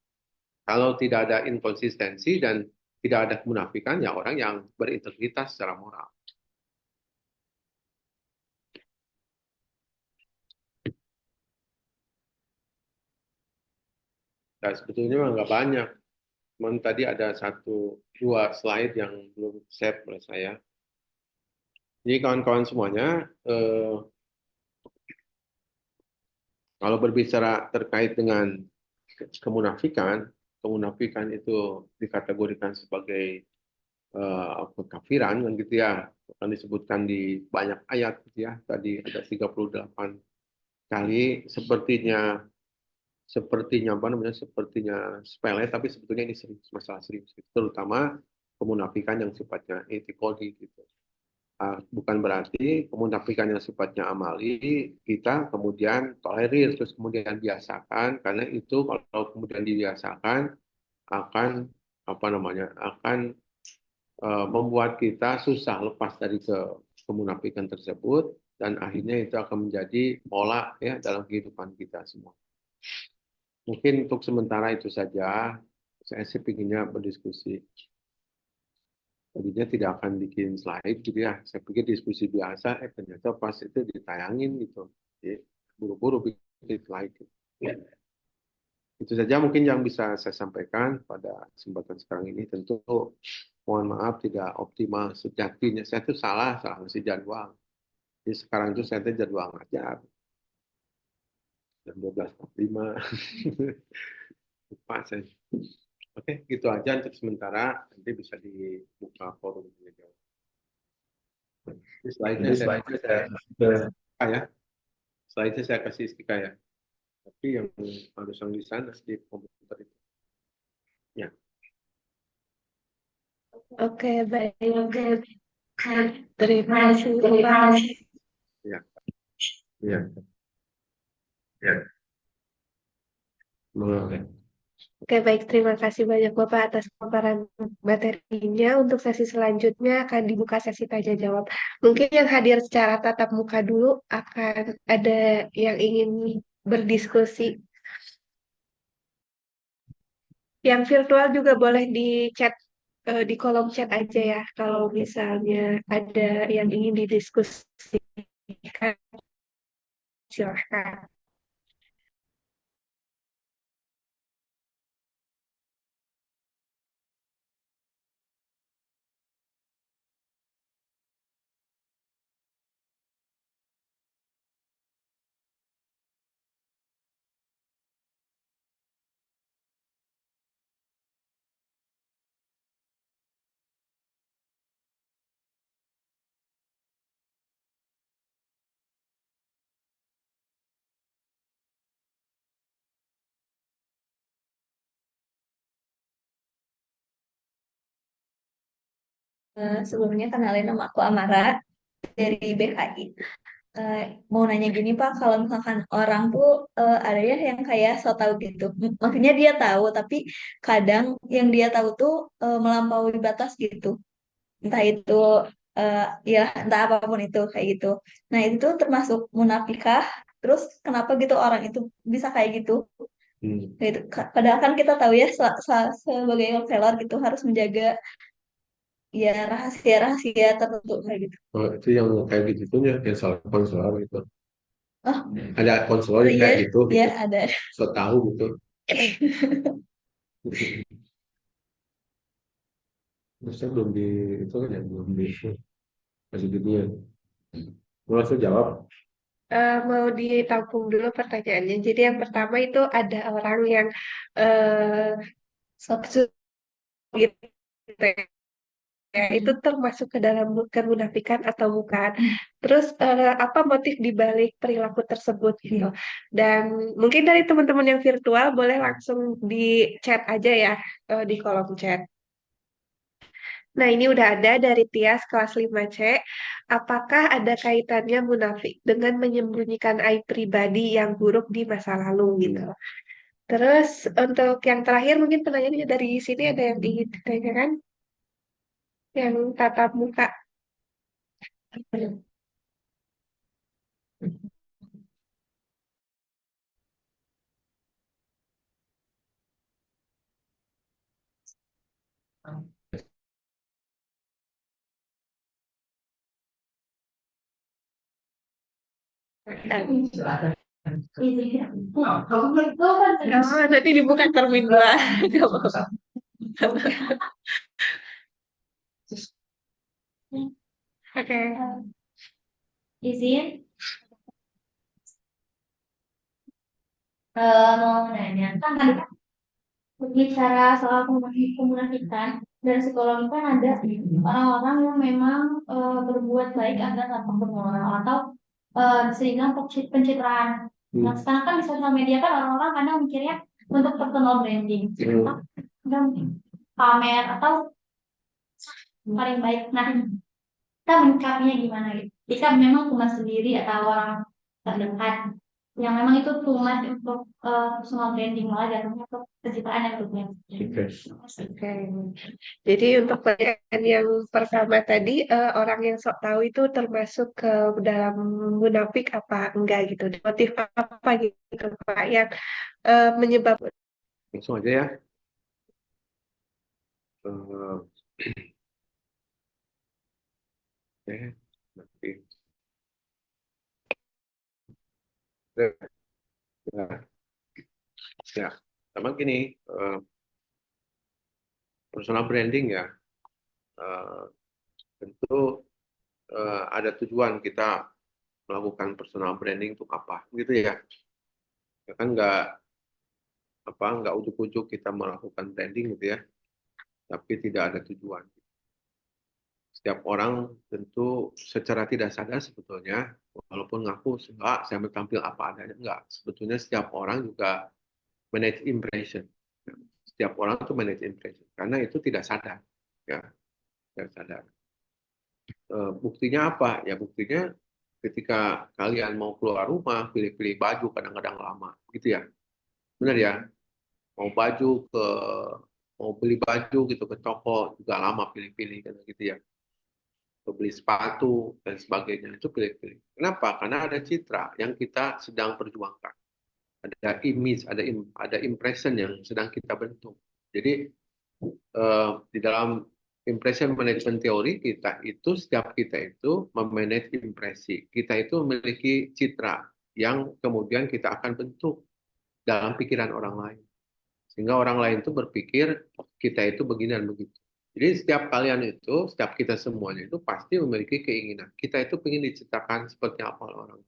Kalau tidak ada inkonsistensi dan tidak ada kemunafikan, ya orang yang berintegritas secara moral. Nah, sebetulnya nggak banyak. Cuman tadi ada dua slide yang belum save oleh saya. Jadi kawan-kawan semuanya, kalau berbicara terkait dengan kemunafikan, kemunafikan itu dikategorikan sebagai kekafiran, kan gitu ya. Akan disebutkan di banyak ayat gitu ya. Tadi ada 38 kali, sepertinya apa namanya, sepertinya sepele, tapi sebetulnya ini serius, masalah serius, terutama kemunafikan yang sifatnya etikodi gitu. Bukan berarti kemunafikan yang sifatnya amali kita kemudian tolerir terus kemudian biasakan, karena itu kalau kemudian dibiasakan akan apa namanya akan membuat kita susah lepas dari kemunafikan tersebut, dan akhirnya itu akan menjadi pola ya dalam kehidupan kita semua. Mungkin untuk sementara itu saja. Saya sih pinginnya berdiskusi. Tadinya tidak akan bikin slide gitu ya. Saya pikir diskusi biasa, ternyata pas itu ditayangin gitu. Jadi buru-buru bikin slide gitu. Itu saja mungkin yang bisa saya sampaikan pada kesempatan sekarang ini. Tentu mohon maaf tidak optimal sejatinya. Saya itu salah ngasih jadwal. Jadi sekarang itu saya jadwal ngajar. Jam 12.45. Lupa saya. Oke, gitu aja untuk sementara. Nanti bisa dibuka forum. Slide-nya saya ya. Slide-nya saya kasih Istika ya. Tapi yang harus yang di sana di komputer itu. Ya. Oke, baik. Terima kasih. Ya. Ya. Ya. Oke, baik. Terima kasih banyak Bapak atas paparan materinya. Untuk sesi selanjutnya akan dibuka sesi tanya jawab. Mungkin yang hadir secara tatap muka dulu akan ada yang ingin berdiskusi. Yang virtual juga boleh di chat di kolom chat aja ya. Kalau misalnya ada yang ingin didiskusikan, silahkan. Sebelumnya kenalin nama aku Amara dari BHI. mau nanya gini Pak, kalau misalkan orang tuh ada ya yang kayak so tahu gitu. Maksudnya dia tahu, tapi kadang yang dia tahu tuh melampaui batas gitu. Entah itu eh, ya entah apapun itu kayak gitu. Nah itu tuh termasuk munafikah. Terus kenapa gitu orang itu bisa kayak gitu? Gitu. Padahal kan kita tahu ya sebagai wholesaler gitu harus menjaga ya rahasia-rahasia tertentu kayak gitu. Oh, itu yang kayak gitu tuh yang salah konselor gitu. Oh, Ada konselor yang iya, kayak gitu iya gitu. ada. So tahu gitu. Saya belum di itu kan ya belum di masih di dia. Mau langsung jawab. Mau ditampung dulu pertanyaannya. Jadi yang pertama itu ada orang yang eh So, gitu ya, itu termasuk ke dalam kemunafikan atau bukan? Terus apa motif dibalik perilaku tersebut gitu? Dan mungkin dari teman-teman yang virtual boleh langsung di chat aja ya, di kolom chat. Nah, ini udah ada dari Tias kelas 5C. Apakah ada kaitannya munafik dengan menyembunyikan aib pribadi yang buruk di masa lalu gitu? Terus untuk yang terakhir mungkin pertanyaannya dari sini ada yang ingin ditanyakan? Yang tatap muka. Oh, nanti dibuka termin 2. Gak apa-apa. Oke. izin mau nanya kan tadi kan berbicara soal kemunafikan dan psikologi kan ada orang-orang yang memang berbuat baik agar tanpa bermoral atau sehingga pencitraan. Nah sekarang kan di sosial media kan orang-orang kadang mikirnya untuk personal branding, dan pamer atau paling baik. Nah kita menyikapinya gimana gitu? Jika memang cuma sendiri atau orang terdekat yang memang itu too much untuk personal branding malah jatuhnya ke pencitraan yang berlebihan. Oke. Jadi untuk pertanyaan yang pertama tadi, orang yang sok tahu itu termasuk ke dalam munafik apa enggak gitu? Motif apa gitu Pak yang menyebabkan? Langsung aja ya. Eh, nanti. Ya, ya. Sama gini, personal branding ya, eh, tentu ada tujuan kita melakukan personal branding untuk apa, gitu ya. Ya kan nggak ujuk-ujuk kita melakukan branding gitu ya, tapi tidak ada tujuan. Setiap orang tentu secara tidak sadar sebetulnya, walaupun ngaku enggak, saya tampil apa adanya, enggak. Sebetulnya setiap orang juga manage impression. Setiap orang tuh manage impression, karena itu tidak sadar. Ya, tidak sadar. Buktinya apa? Ya buktinya ketika kalian mau keluar rumah, pilih-pilih baju kadang-kadang lama, gitu ya. Benar ya? Mau baju ke mau beli baju gitu ke toko juga lama pilih-pilih kan gitu ya. Beli sepatu dan sebagainya itu pilih-pilih. Kenapa? Karena ada citra yang kita sedang perjuangkan. Ada image, ada impression yang sedang kita bentuk. Jadi di dalam impression management teori kita itu setiap kita itu memanage impresi. Kita itu memiliki citra yang kemudian kita akan bentuk dalam pikiran orang lain. Sehingga orang lain itu berpikir kita itu begini dan begitu. Jadi setiap kalian itu, setiap kita semuanya itu pasti memiliki keinginan. Kita itu ingin diciptakan seperti apa orang.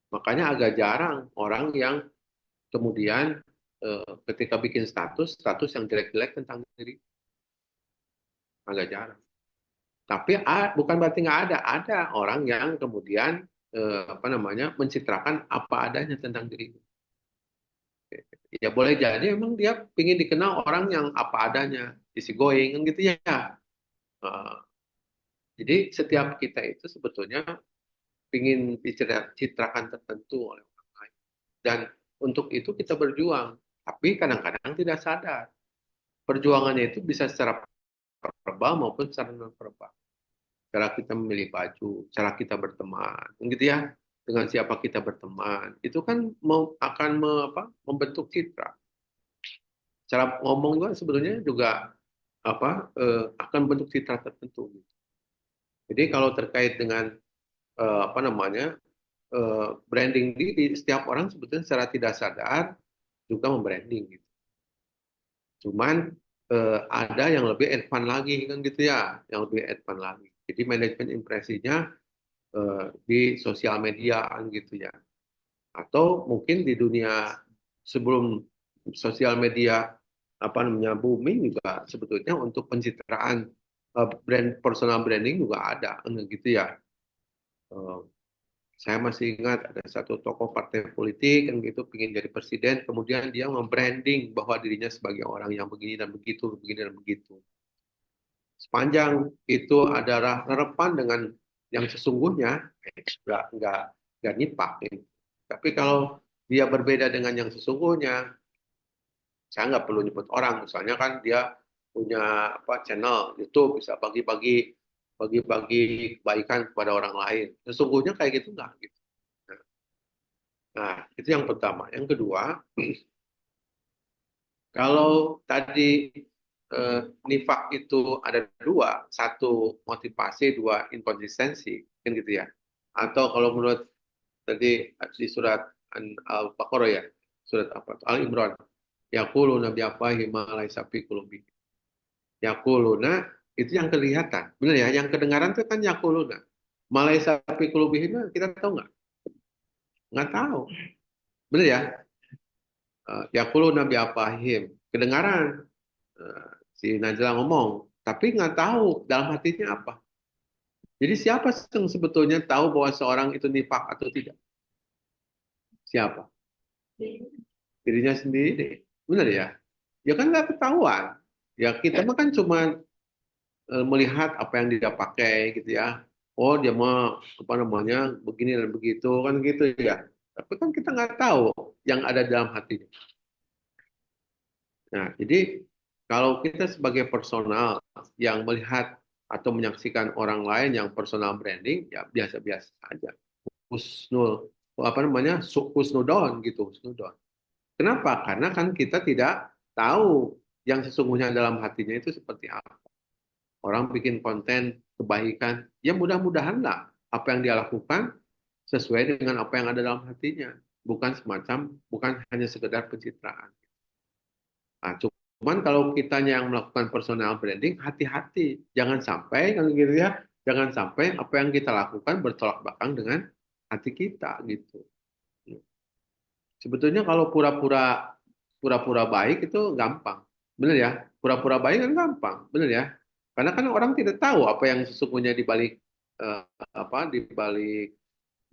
Makanya agak jarang orang yang kemudian ketika bikin status yang jelek-jelek tentang diri. Agak jarang. Tapi bukan berarti nggak ada. Ada orang yang kemudian mencitrakan apa adanya tentang diri. Ya boleh jadi emang dia ingin dikenal orang yang apa adanya, easy going kan gitu ya. Uh, jadi setiap kita itu sebetulnya ingin dicitrakan tertentu oleh orang lain. Dan untuk itu kita berjuang, tapi kadang-kadang tidak sadar. Perjuangannya itu bisa secara verbal maupun secara non verbal. Cara kita memilih baju, cara kita berteman, gitu ya. Dengan siapa kita berteman, itu kan akan membentuk citra. Cara ngomong juga sebetulnya juga akan bentuk citra tertentu. Jadi kalau terkait dengan branding diri, setiap orang sebetulnya secara tidak sadar juga membranding gitu. Cuman ada yang lebih advance lagi kan gitu ya, yang lebih advance lagi. Jadi manajemen impresinya di sosial media kan gitu ya. Atau mungkin di dunia sebelum sosial media booming juga sebetulnya untuk pencitraan personal branding juga ada kan gitu ya. Saya masih ingat ada satu tokoh partai politik yang gitu ingin jadi presiden, kemudian dia membranding bahwa dirinya sebagai orang yang begini dan begitu, begini dan begitu. Sepanjang itu adalah relevan dengan yang sesungguhnya, nggak nyipak. Tapi kalau dia berbeda dengan yang sesungguhnya, saya nggak perlu nyebut orang, misalnya kan dia punya channel YouTube bisa bagi-bagi kebaikan kepada orang lain. Sesungguhnya kayak gitu nggak gitu. Nah, itu yang pertama. Yang kedua, kalau tadi nifak itu ada dua, satu motivasi, dua inkonsistensi, kan gitu ya. Atau kalau menurut tadi di surat Al-Baqarah ya, surat apa? Al-Imran. Yaquluna bi'afahi ma laysa fi qulubihim. Yaquluna itu yang kelihatan. Benar ya, yang kedengaran itu kan yaquluna. Ma laysa fi qulubihim kita tahu nggak? Nggak tahu. Benar ya? Yaquluna bi'afahim. Kedengaran. Si Najla ngomong, tapi nggak tahu dalam hatinya apa. Jadi siapa yang sebetulnya tahu bahwa seorang itu nifak atau tidak? Siapa? Dirinya sendiri. Benar ya? Ya kan nggak ketahuan. Ya kita mah kan cuma melihat apa yang dia pakai gitu ya. Oh dia mau begini dan begitu kan gitu ya. Tapi kan kita nggak tahu yang ada dalam hatinya. Nah jadi kalau kita sebagai personal yang melihat atau menyaksikan orang lain yang personal branding ya biasa-biasa saja. Husnudon gitu, husnudon. Kenapa? Karena kan kita tidak tahu yang sesungguhnya dalam hatinya itu seperti apa. Orang bikin konten kebaikan, ya mudah-mudahanlah apa yang dia lakukan sesuai dengan apa yang ada dalam hatinya. Bukan hanya sekedar pencitraan. Nah, cuman kalau kitanya yang melakukan personal branding, hati-hati. Jangan sampai, kan gitu ya, jangan sampai apa yang kita lakukan bertolak belakang dengan hati kita gitu. Sebetulnya kalau pura-pura baik itu gampang, benar ya? Pura-pura baik kan gampang, benar ya? Karena kan orang tidak tahu apa yang sesungguhnya di balik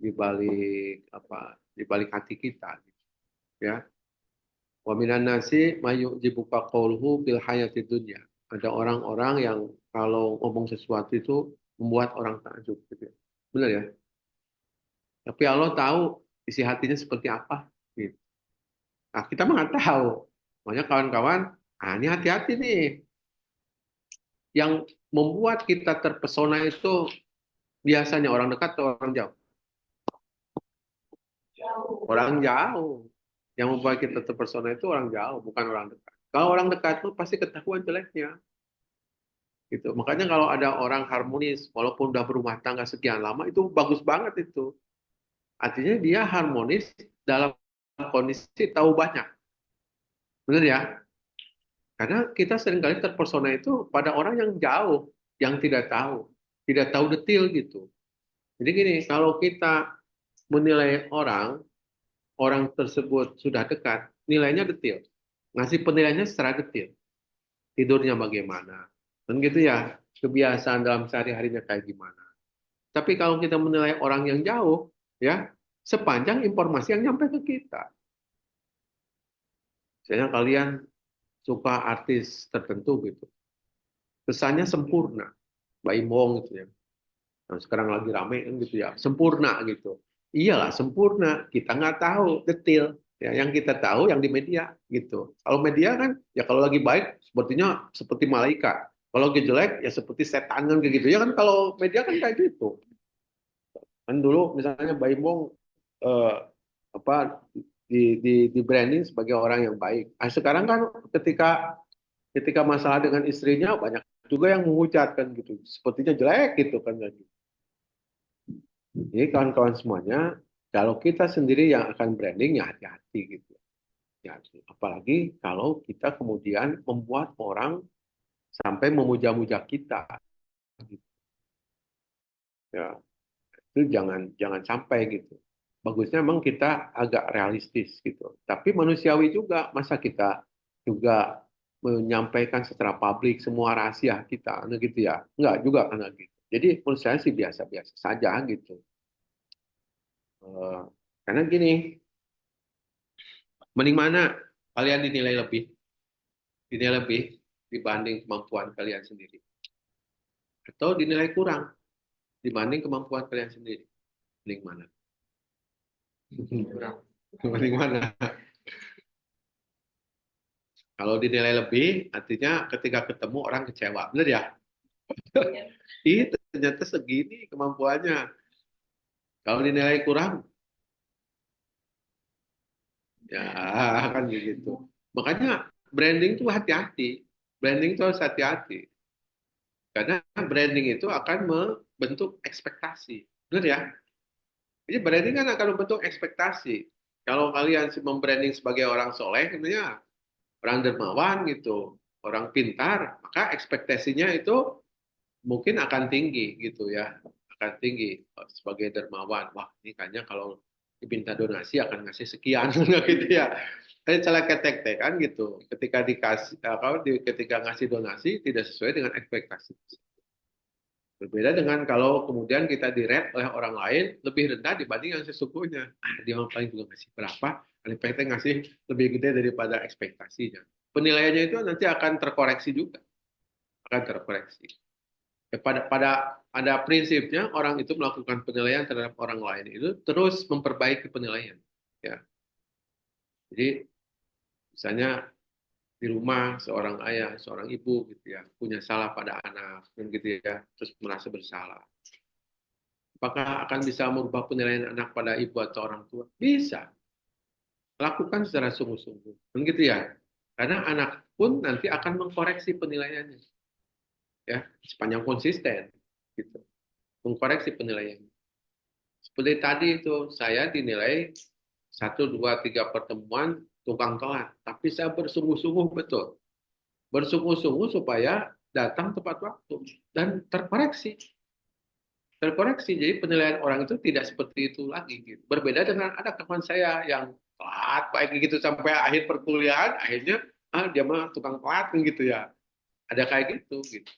di balik hati kita, ya. Wa minan nasi mayyujibuka qauluhu fil hayatid dunya. Ada orang-orang yang kalau ngomong sesuatu itu membuat orang takjub gitu ya. Benar ya? Tapi Allah tahu isi hatinya seperti apa gitu. Nah, kita mah nggak tahu. Makanya kawan-kawan, ini hati-hati nih. Yang membuat kita terpesona itu biasanya orang dekat atau orang jauh? Orang jauh. Yang membuat kita terpesona itu orang jauh, bukan orang dekat. Kalau orang dekat itu pasti ketahuan jeleknya. Gitu. Makanya kalau ada orang harmonis, walaupun udah berumah tangga sekian lama, itu bagus banget itu. Artinya dia harmonis dalam kondisi tahu banyak. Benar ya? Karena kita seringkali terpesona itu pada orang yang jauh, yang tidak tahu detail gitu. Jadi gini, kalau kita menilai orang tersebut sudah dekat, nilainya detail. Ngasih penilaiannya secara detail. Tidurnya bagaimana. Dan gitu ya, kebiasaan dalam sehari-harinya kayak gimana. Tapi kalau kita menilai orang yang jauh, ya, sepanjang informasi yang nyampe ke kita. Misalnya kalian suka artis tertentu gitu. Kesannya sempurna. Mbak Imong gitu ya. Nah, sekarang lagi rame kan gitu ya, sempurna gitu. Iyalah sempurna, kita nggak tahu detail. Ya, yang kita tahu yang di media gitu. Kalau media kan ya kalau lagi baik sepertinya seperti malaikat. Kalau lagi jelek ya seperti setan kan kayak gitu. Ya kan kalau media kan kayak gitu. Kan dulu misalnya Baimbong eh, apa di branding sebagai orang yang baik. Nah, sekarang kan ketika ketika masalah dengan istrinya banyak juga yang menghujat kan gitu. Sepertinya jelek gitu kan. Jadi kawan-kawan semuanya, kalau kita sendiri yang akan branding ya hati-hati gitu. Ya, apalagi kalau kita kemudian membuat orang sampai memuja-muja kita. Gitu. Ya, itu jangan jangan sampai gitu. Bagusnya memang kita agak realistis gitu. Tapi manusiawi juga, masa kita juga menyampaikan secara publik semua rahasia kita, nah gitu ya. Enggak juga karena gitu. Jadi menurut saya sih biasa-biasa saja gitu. Eh, karena gini, mending mana kalian dinilai lebih? Dinilai lebih dibanding kemampuan kalian sendiri. Atau dinilai kurang dibanding kemampuan kalian sendiri. Mending mana? Mending mana? Kalau dinilai lebih, artinya ketika ketemu orang kecewa. Benar ya? Ih, ternyata segini kemampuannya. Kalau dinilai kurang, ya kan gitu. Makanya branding tuh hati-hati. Branding tuh harus hati-hati. Karena branding itu akan membentuk ekspektasi. Benar ya? Jadi branding kan akan membentuk ekspektasi. Kalau kalian membranding sebagai orang soleh, sebenarnya orang dermawan gitu, orang pintar, maka ekspektasinya itu mungkin akan tinggi gitu ya, akan tinggi sebagai dermawan. Wah, ini kayaknya kalau diminta donasi akan ngasih sekian gitu ya. Tapi salah ketek kan gitu. Ketika dikasih, ketika ngasih donasi tidak sesuai dengan ekspektasi. Berbeda dengan kalau kemudian kita di-rate oleh orang lain lebih rendah dibanding yang sesungguhnya. Dia mau paling juga ngasih berapa, LPT ngasih lebih gede daripada ekspektasinya. Penilaiannya itu nanti akan terkoreksi juga, akan terkoreksi. Pada prinsipnya orang itu melakukan penilaian terhadap orang lain itu terus memperbaiki penilaian. Ya, jadi misalnya di rumah seorang ayah, seorang ibu gitu ya punya salah pada anak, dan gitu ya, terus merasa bersalah. Apakah akan bisa merubah penilaian anak pada ibu atau orang tua? Bisa. Lakukan secara sungguh-sungguh. Begitu ya. Karena anak pun nanti akan mengkoreksi penilaiannya. Ya, sepanjang konsisten. Gitu. Mengkoreksi penilaiannya. Seperti tadi itu, saya dinilai 1, 2, 3 pertemuan tukang telat. Tapi saya bersungguh-sungguh betul. Bersungguh-sungguh supaya datang tepat waktu. Dan terkoreksi. Terkoreksi. Jadi penilaian orang itu tidak seperti itu lagi. Gitu. Berbeda dengan ada kawan saya yang telat baik gitu sampai akhir perkuliahan, akhirnya dia mah tukang telat gitu ya. Ada kayak gitu. Gitu.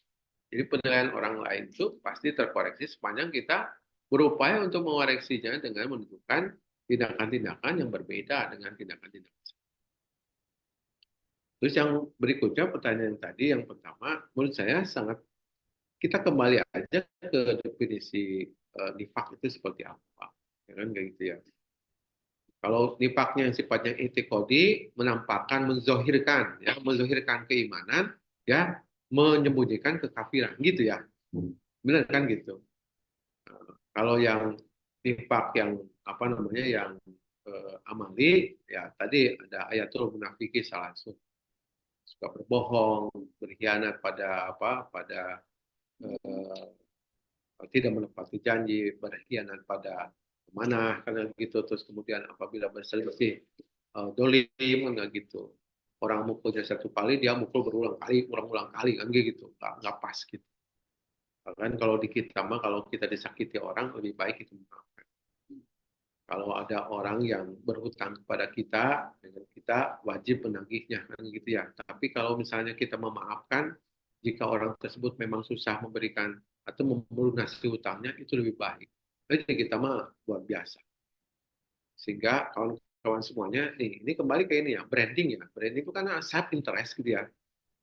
Jadi penilaian orang lain itu pasti terkoreksi sepanjang kita berupaya untuk mengoreksinya dengan menentukan tindakan-tindakan yang berbeda dengan tindakan-tindakan. Terus yang berikutnya pertanyaan yang tadi yang pertama menurut saya sangat kita kembali aja ke definisi nifak itu seperti apa, ya kan kayak gitu ya. Kalau nifaknya yang sifatnya itikodi menampakkan, menzohirkan, ya, menzohirkan keimanan, ya, menyembunyikan kekafiran, gitu ya. Benar kan gitu. Kalau yang nifak yang apa namanya yang amali, ya tadi ada ayatul munafiki salah satu suka berbohong, berkhianat pada apa, pada tidak menepati janji, berkhianat pada mana karena gitu, terus kemudian apabila berselisih dolim nggak gitu, orang mukulnya 1 kali dia mukul berulang-ulang kali kan gitu, nggak pas gitu. Bahkan kalau di kita mah kalau kita disakiti orang lebih baik itu memaafkan. Kalau ada orang yang berhutang kepada kita, dengan kita wajib menagihnya kan gitu ya. Tapi kalau misalnya kita memaafkan, jika orang tersebut memang susah memberikan atau melunasi hutangnya, itu lebih baik. Jadi kita mah luar biasa. Sehingga kawan-kawan semuanya, ini kembali ke ini ya, branding ya. Branding itu karena self interest gitu ya.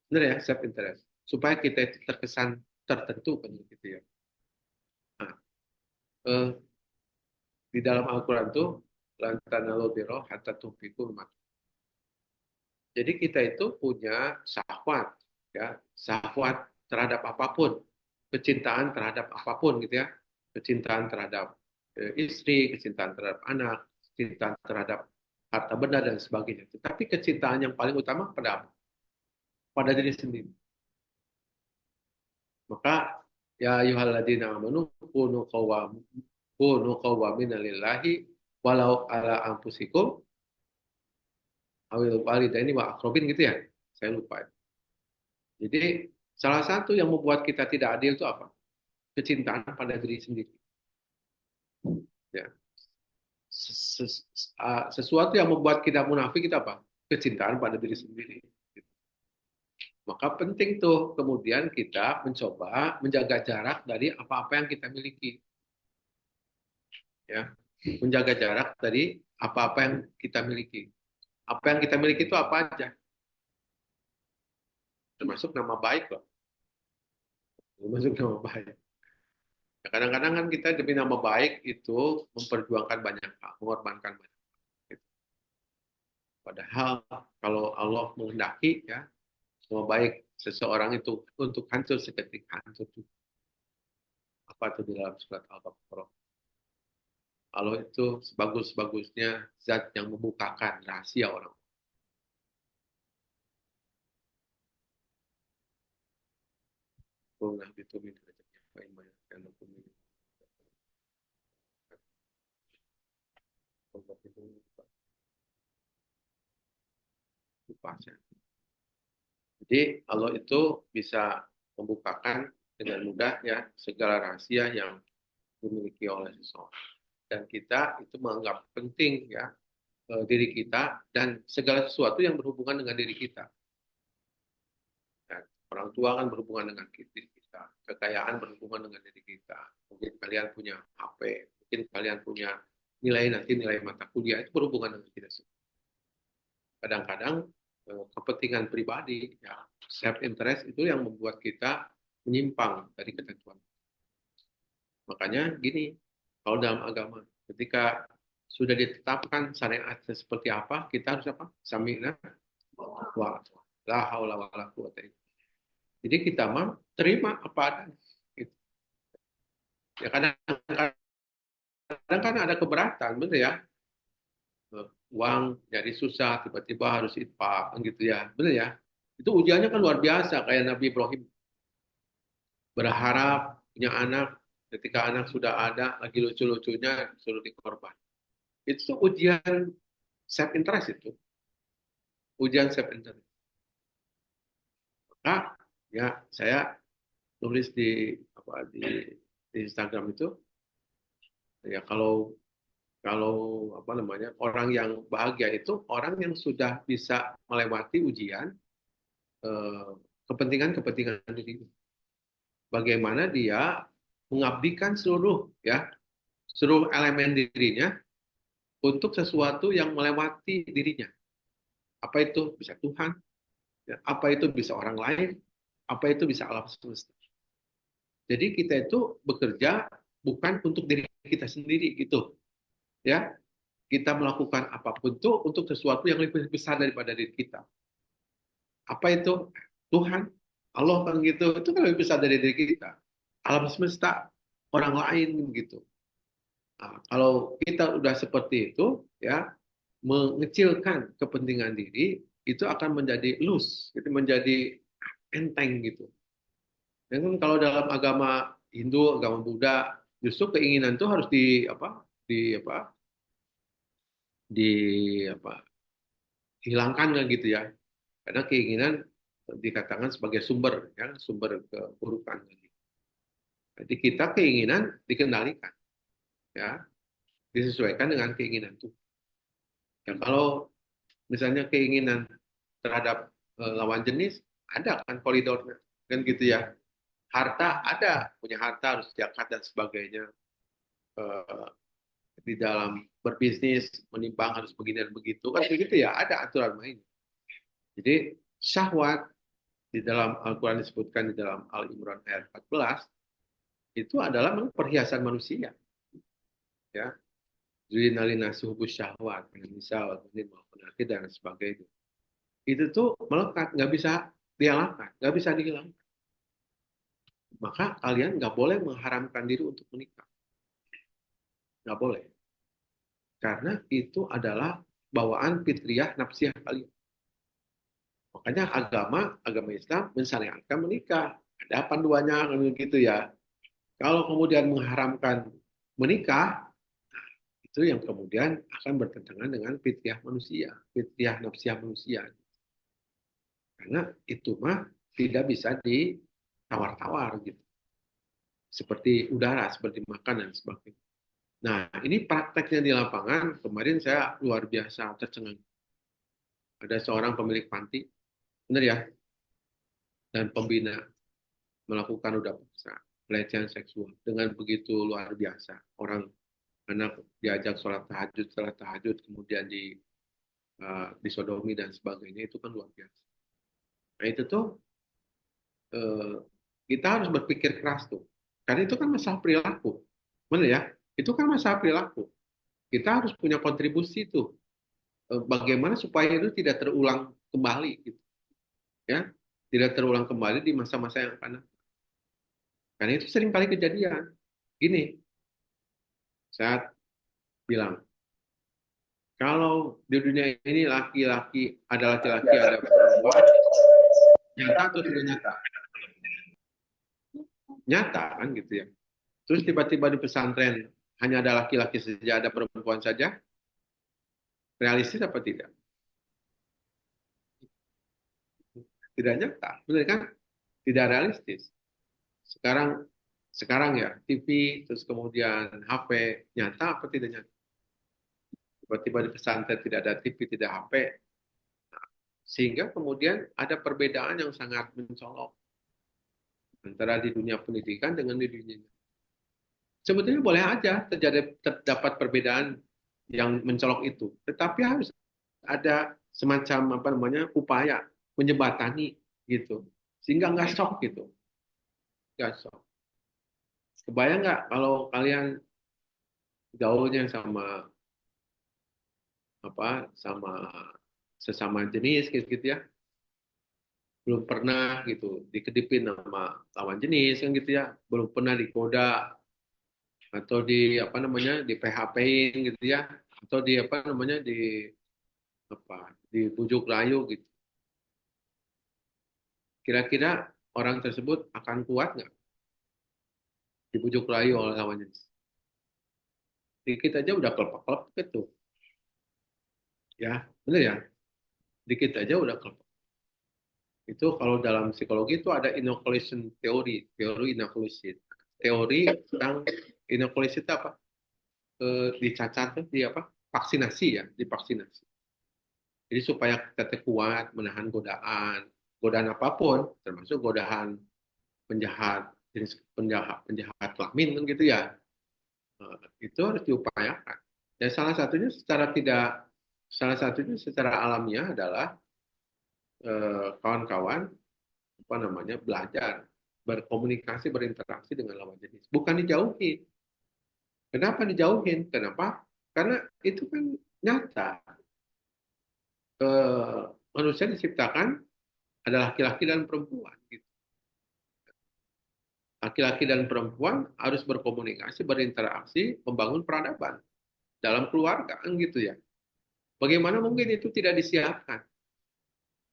Benar ya, self interest. Supaya kita terkesan tertentu kan gitu ya. Nah, eh, di dalam Al-Quran tuh lan tanalul birra hatta tunfiqu mimma. Jadi kita itu punya syahwat, ya, syahwat terhadap apapun, kecintaan terhadap apapun gitu ya, kecintaan terhadap istri, kecintaan terhadap anak, kecintaan terhadap harta benda dan sebagainya. Tetapi kecintaan yang paling utama pada apa? Pada diri sendiri. Maka ya ayyuhalladzina amanu kunu qawwamina lillahi walau ala anfusikum awil walidaini wa aqrabin gitu ya. Saya lupa. Jadi salah satu yang membuat kita tidak adil itu apa? Kecintaan pada diri sendiri. Ya. Sesuatu yang membuat kita munafik itu apa? Kecintaan pada diri sendiri. Maka penting tuh kemudian kita mencoba menjaga jarak dari apa-apa yang kita miliki. Ya, menjaga jarak dari apa-apa yang kita miliki. Apa yang kita miliki itu apa aja? Termasuk nama baik loh. Termasuk nama baik. Ya, kadang-kadang kan kita demi nama baik itu memperjuangkan banyak hal, mengorbankan banyak hal. Padahal kalau Allah menghendaki ya, nama baik seseorang itu untuk hancur seketika hancur. Apa itu di dalam surat Al-Baqarah? Allah itu sebagus-bagusnya zat yang membukakan rahasia orang. Nah, itu jadi Allah itu bisa membukakan dengan mudah ya segala rahasia yang dimiliki oleh seseorang. Dan kita itu menganggap penting ya diri kita dan segala sesuatu yang berhubungan dengan diri kita. Ya, orang tua kan berhubungan dengan diri kita, kekayaan berhubungan dengan diri kita. Mungkin kalian punya HP, mungkin kalian punya nilai mata kuliah itu berhubungan dengan kita semua. Kadang-kadang kepentingan pribadi, ya, self interest itu yang membuat kita menyimpang dari ketentuan. Makanya gini, kalau dalam agama, ketika sudah ditetapkan syariatnya seperti apa, kita harus apa? Sami'na wa la haula wala quwata illa billah. Jadi kita mah terima apa adanya. Gitu. Ya kadang-kadang kan ada keberatan, betul ya? Uang jadi susah, tiba-tiba harus infak, gitu ya, benar ya? Itu ujiannya kan luar biasa, kayak Nabi Ibrahim berharap punya anak, ketika anak sudah ada, lagi lucu-lucunya suruh dikorban. Itu ujian self interest itu, ujian self interest. Maka ya saya tulis di Instagram itu, ya kalau apa namanya orang yang bahagia itu orang yang sudah bisa melewati ujian kepentingan dirinya. Bagaimana dia mengabdikan seluruh elemen dirinya untuk sesuatu yang melewati dirinya. Apa itu bisa Tuhan, ya, apa itu bisa orang lain, apa itu bisa alam semesta. Jadi kita itu bekerja bukan untuk diri kita sendiri gitu. Ya, kita melakukan apapun itu untuk sesuatu yang lebih besar daripada diri kita. Apa itu? Tuhan, Allah kan gitu. Itu kan lebih besar dari diri kita. Alam semesta, orang lain gitu. Nah, kalau kita udah seperti itu, ya mengecilkan kepentingan diri, itu akan menjadi loose, itu menjadi enteng gitu. Dan kalau dalam agama Hindu, agama Buddha, justru keinginan itu harus dihilangkan kan gitu ya. Karena keinginan dikatakan sebagai sumber keburukan. Jadi kita keinginan dikendalikan, ya, disesuaikan dengan keinginan itu. Ya, kalau misalnya keinginan terhadap lawan jenis ada kan koridornya, kan gitu ya. Harta ada, punya harta harus zakat dan sebagainya. Di dalam berbisnis menimbang harus begini dan begitu kan begitu ya, ada aturan main. Jadi syahwat di dalam Al-Quran disebutkan di dalam Al-Imran ayat 14 itu adalah perhiasan manusia. ya, zuinalinasi hubus syahwat, misal ini mau penyakit dan sebagainya. Itu tuh melekat, nggak bisa dielakkan, nggak bisa dihilangkan. Maka kalian nggak boleh mengharamkan diri untuk menikah, nggak boleh, karena itu adalah bawaan fitriyah nafsiyah kalian. Makanya agama Islam mensyariatkan menikah. Ada panduannya gitu ya. Kalau kemudian mengharamkan menikah, itu yang kemudian akan bertentangan dengan fitriyah manusia, fitriyah nafsiyah manusia. Karena itu mah tidak bisa ditawar-tawar gitu. Seperti udara, seperti makanan dan sebagainya. Nah, ini prakteknya di lapangan, kemarin saya luar biasa tercengang. Ada seorang pemilik panti, benar ya, dan pembina melakukan udah paksa, pelecehan seksual dengan begitu luar biasa. Orang anak diajak sholat tahajud kemudian disodomi dan sebagainya, itu kan luar biasa. Nah itu tuh eh, kita harus berpikir keras tuh, karena itu kan masalah perilaku, benar ya? Itu kan masalah perilaku. Kita harus punya kontribusi tuh, bagaimana supaya itu tidak terulang kembali, gitu, ya? Tidak terulang kembali di masa-masa yang akan datang. Karena itu sering kali kejadian. Gini, saya bilang, kalau di dunia ini laki-laki, ada perempuan, nyata atau tidak nyata? Nyata kan gitu ya. Terus tiba-tiba di pesantren hanya ada laki-laki saja, ada perempuan saja, realistis apa tidak? Tidak nyata, benar kan? Tidak realistis. Sekarang sekarang ya TV, terus kemudian HP, nyata apa tidak nyata? Tiba-tiba di pesantren tidak ada TV, tidak HP, sehingga kemudian ada perbedaan yang sangat mencolok antara di dunia pendidikan dengan di dunia. Sebetulnya boleh aja terdapat perbedaan yang mencolok itu, tetapi harus ada semacam apa namanya upaya menjembatani gitu, sehingga nggak shock gitu, nggak shock. Kebayang nggak kalau kalian gaulnya sama apa sama sesama jenis gitu ya, belum pernah gitu dikedipin sama lawan jenis kan gitu ya, belum pernah digoda atau di apa namanya di PHP-in gitu ya, atau di apa namanya dibujuk rayu gitu. Kira-kira orang tersebut akan kuat nggak dibujuk rayu oleh lawan jenis? Dikit aja udah kelep-kelep gitu, ya bener ya, dikit aja udah kelep. Itu kalau dalam psikologi itu ada inoculation teori, teori inoculation. Teori tentang inoculation itu apa? Dicacat di apa? Vaksinasi ya, divaksinasi. Jadi supaya kita kuat menahan godaan, godaan apapun, termasuk godaan penjahat, jenis penjahat kelamin kan gitu ya. Itu harus diupayakan. Dan salah satunya secara alamiah adalah kawan-kawan apa namanya belajar berkomunikasi berinteraksi dengan lawan jenis, bukan dijauhin. Kenapa dijauhin? Kenapa? Karena itu kan nyata, eh, manusia diciptakan ada laki-laki dan perempuan gitu. Laki-laki dan perempuan harus berkomunikasi berinteraksi membangun peradaban dalam keluarga kan gitu ya. Bagaimana mungkin itu tidak disiapkan?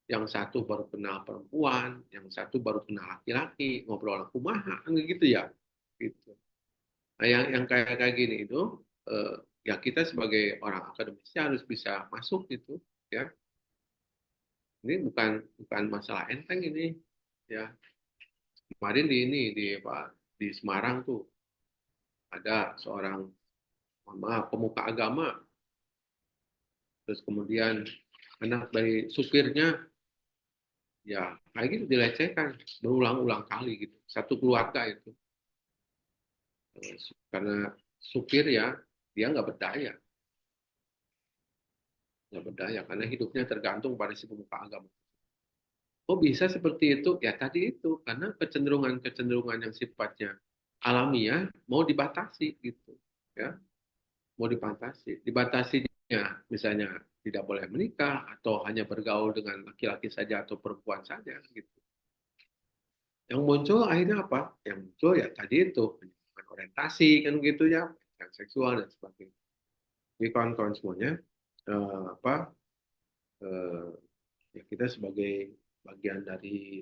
Yang satu baru kenal perempuan, yang satu baru kenal laki-laki, ngobrol kumaha, gitu ya. Gitu. Nah, yang kayak gini itu, ya kita sebagai orang akademisi harus bisa masuk gitu, ya. Ini bukan masalah enteng ini, ya. Kemarin di Semarang tuh ada seorang pemuka agama, terus kemudian anak dari supirnya ya kayak gitu dilecehkan berulang-ulang kali gitu, satu keluarga itu. Karena supir ya dia nggak berdaya karena hidupnya tergantung pada si pemuka agama. Oh bisa seperti itu ya, tadi itu karena kecenderungan yang sifatnya alamiah mau dibatasi gitu ya. mau dibatasinya misalnya tidak boleh menikah atau hanya bergaul dengan laki-laki saja atau perempuan saja gitu. Yang muncul akhirnya apa? Yang muncul ya tadi itu penyimpangan orientasi kan gitu ya, pelecehan seksual dan sebagainya. Jadi kawan-kawan semuanya apa ya kita sebagai bagian dari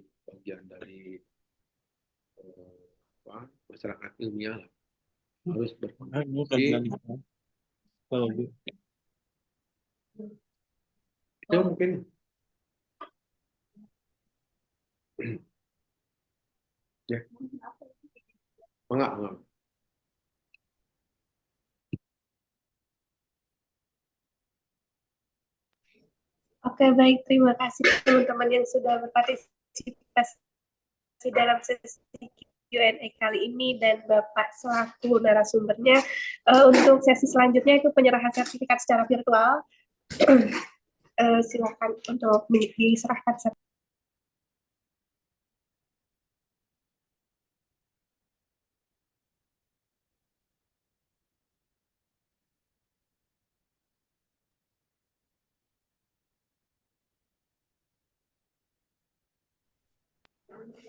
apa, masyarakat ilmiah lah, harus berkontribusi. Itu mungkin ya enggak. Oke, baik. Terima kasih teman-teman yang sudah berpartisipasi dalam sesi Q&A kali ini dan Bapak selaku narasumbernya. Untuk sesi selanjutnya itu penyerahan sertifikat secara virtual. Silakan untuk diserahkan sertifikat.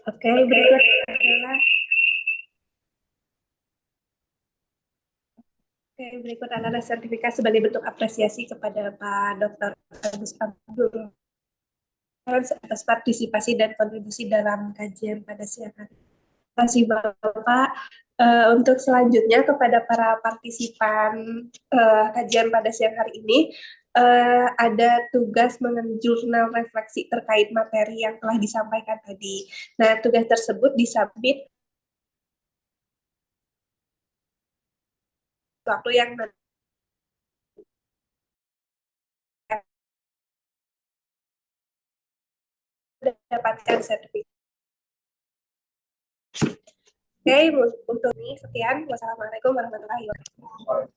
Oke, berikut adalah sertifikat sebagai bentuk apresiasi kepada Pak Dr. Agus Abdul atas partisipasi dan kontribusi dalam kajian pada siang hari. Terima kasih Bapak. Untuk selanjutnya kepada para partisipan kajian pada siang hari ini, ada tugas mengenai jurnal refleksi terkait materi yang telah disampaikan tadi. Nah, tugas tersebut disubmit waktu yang mendapatkan sertifikat. Oke, untuk ini sekian. Wassalamualaikum warahmatullahi wabarakatuh.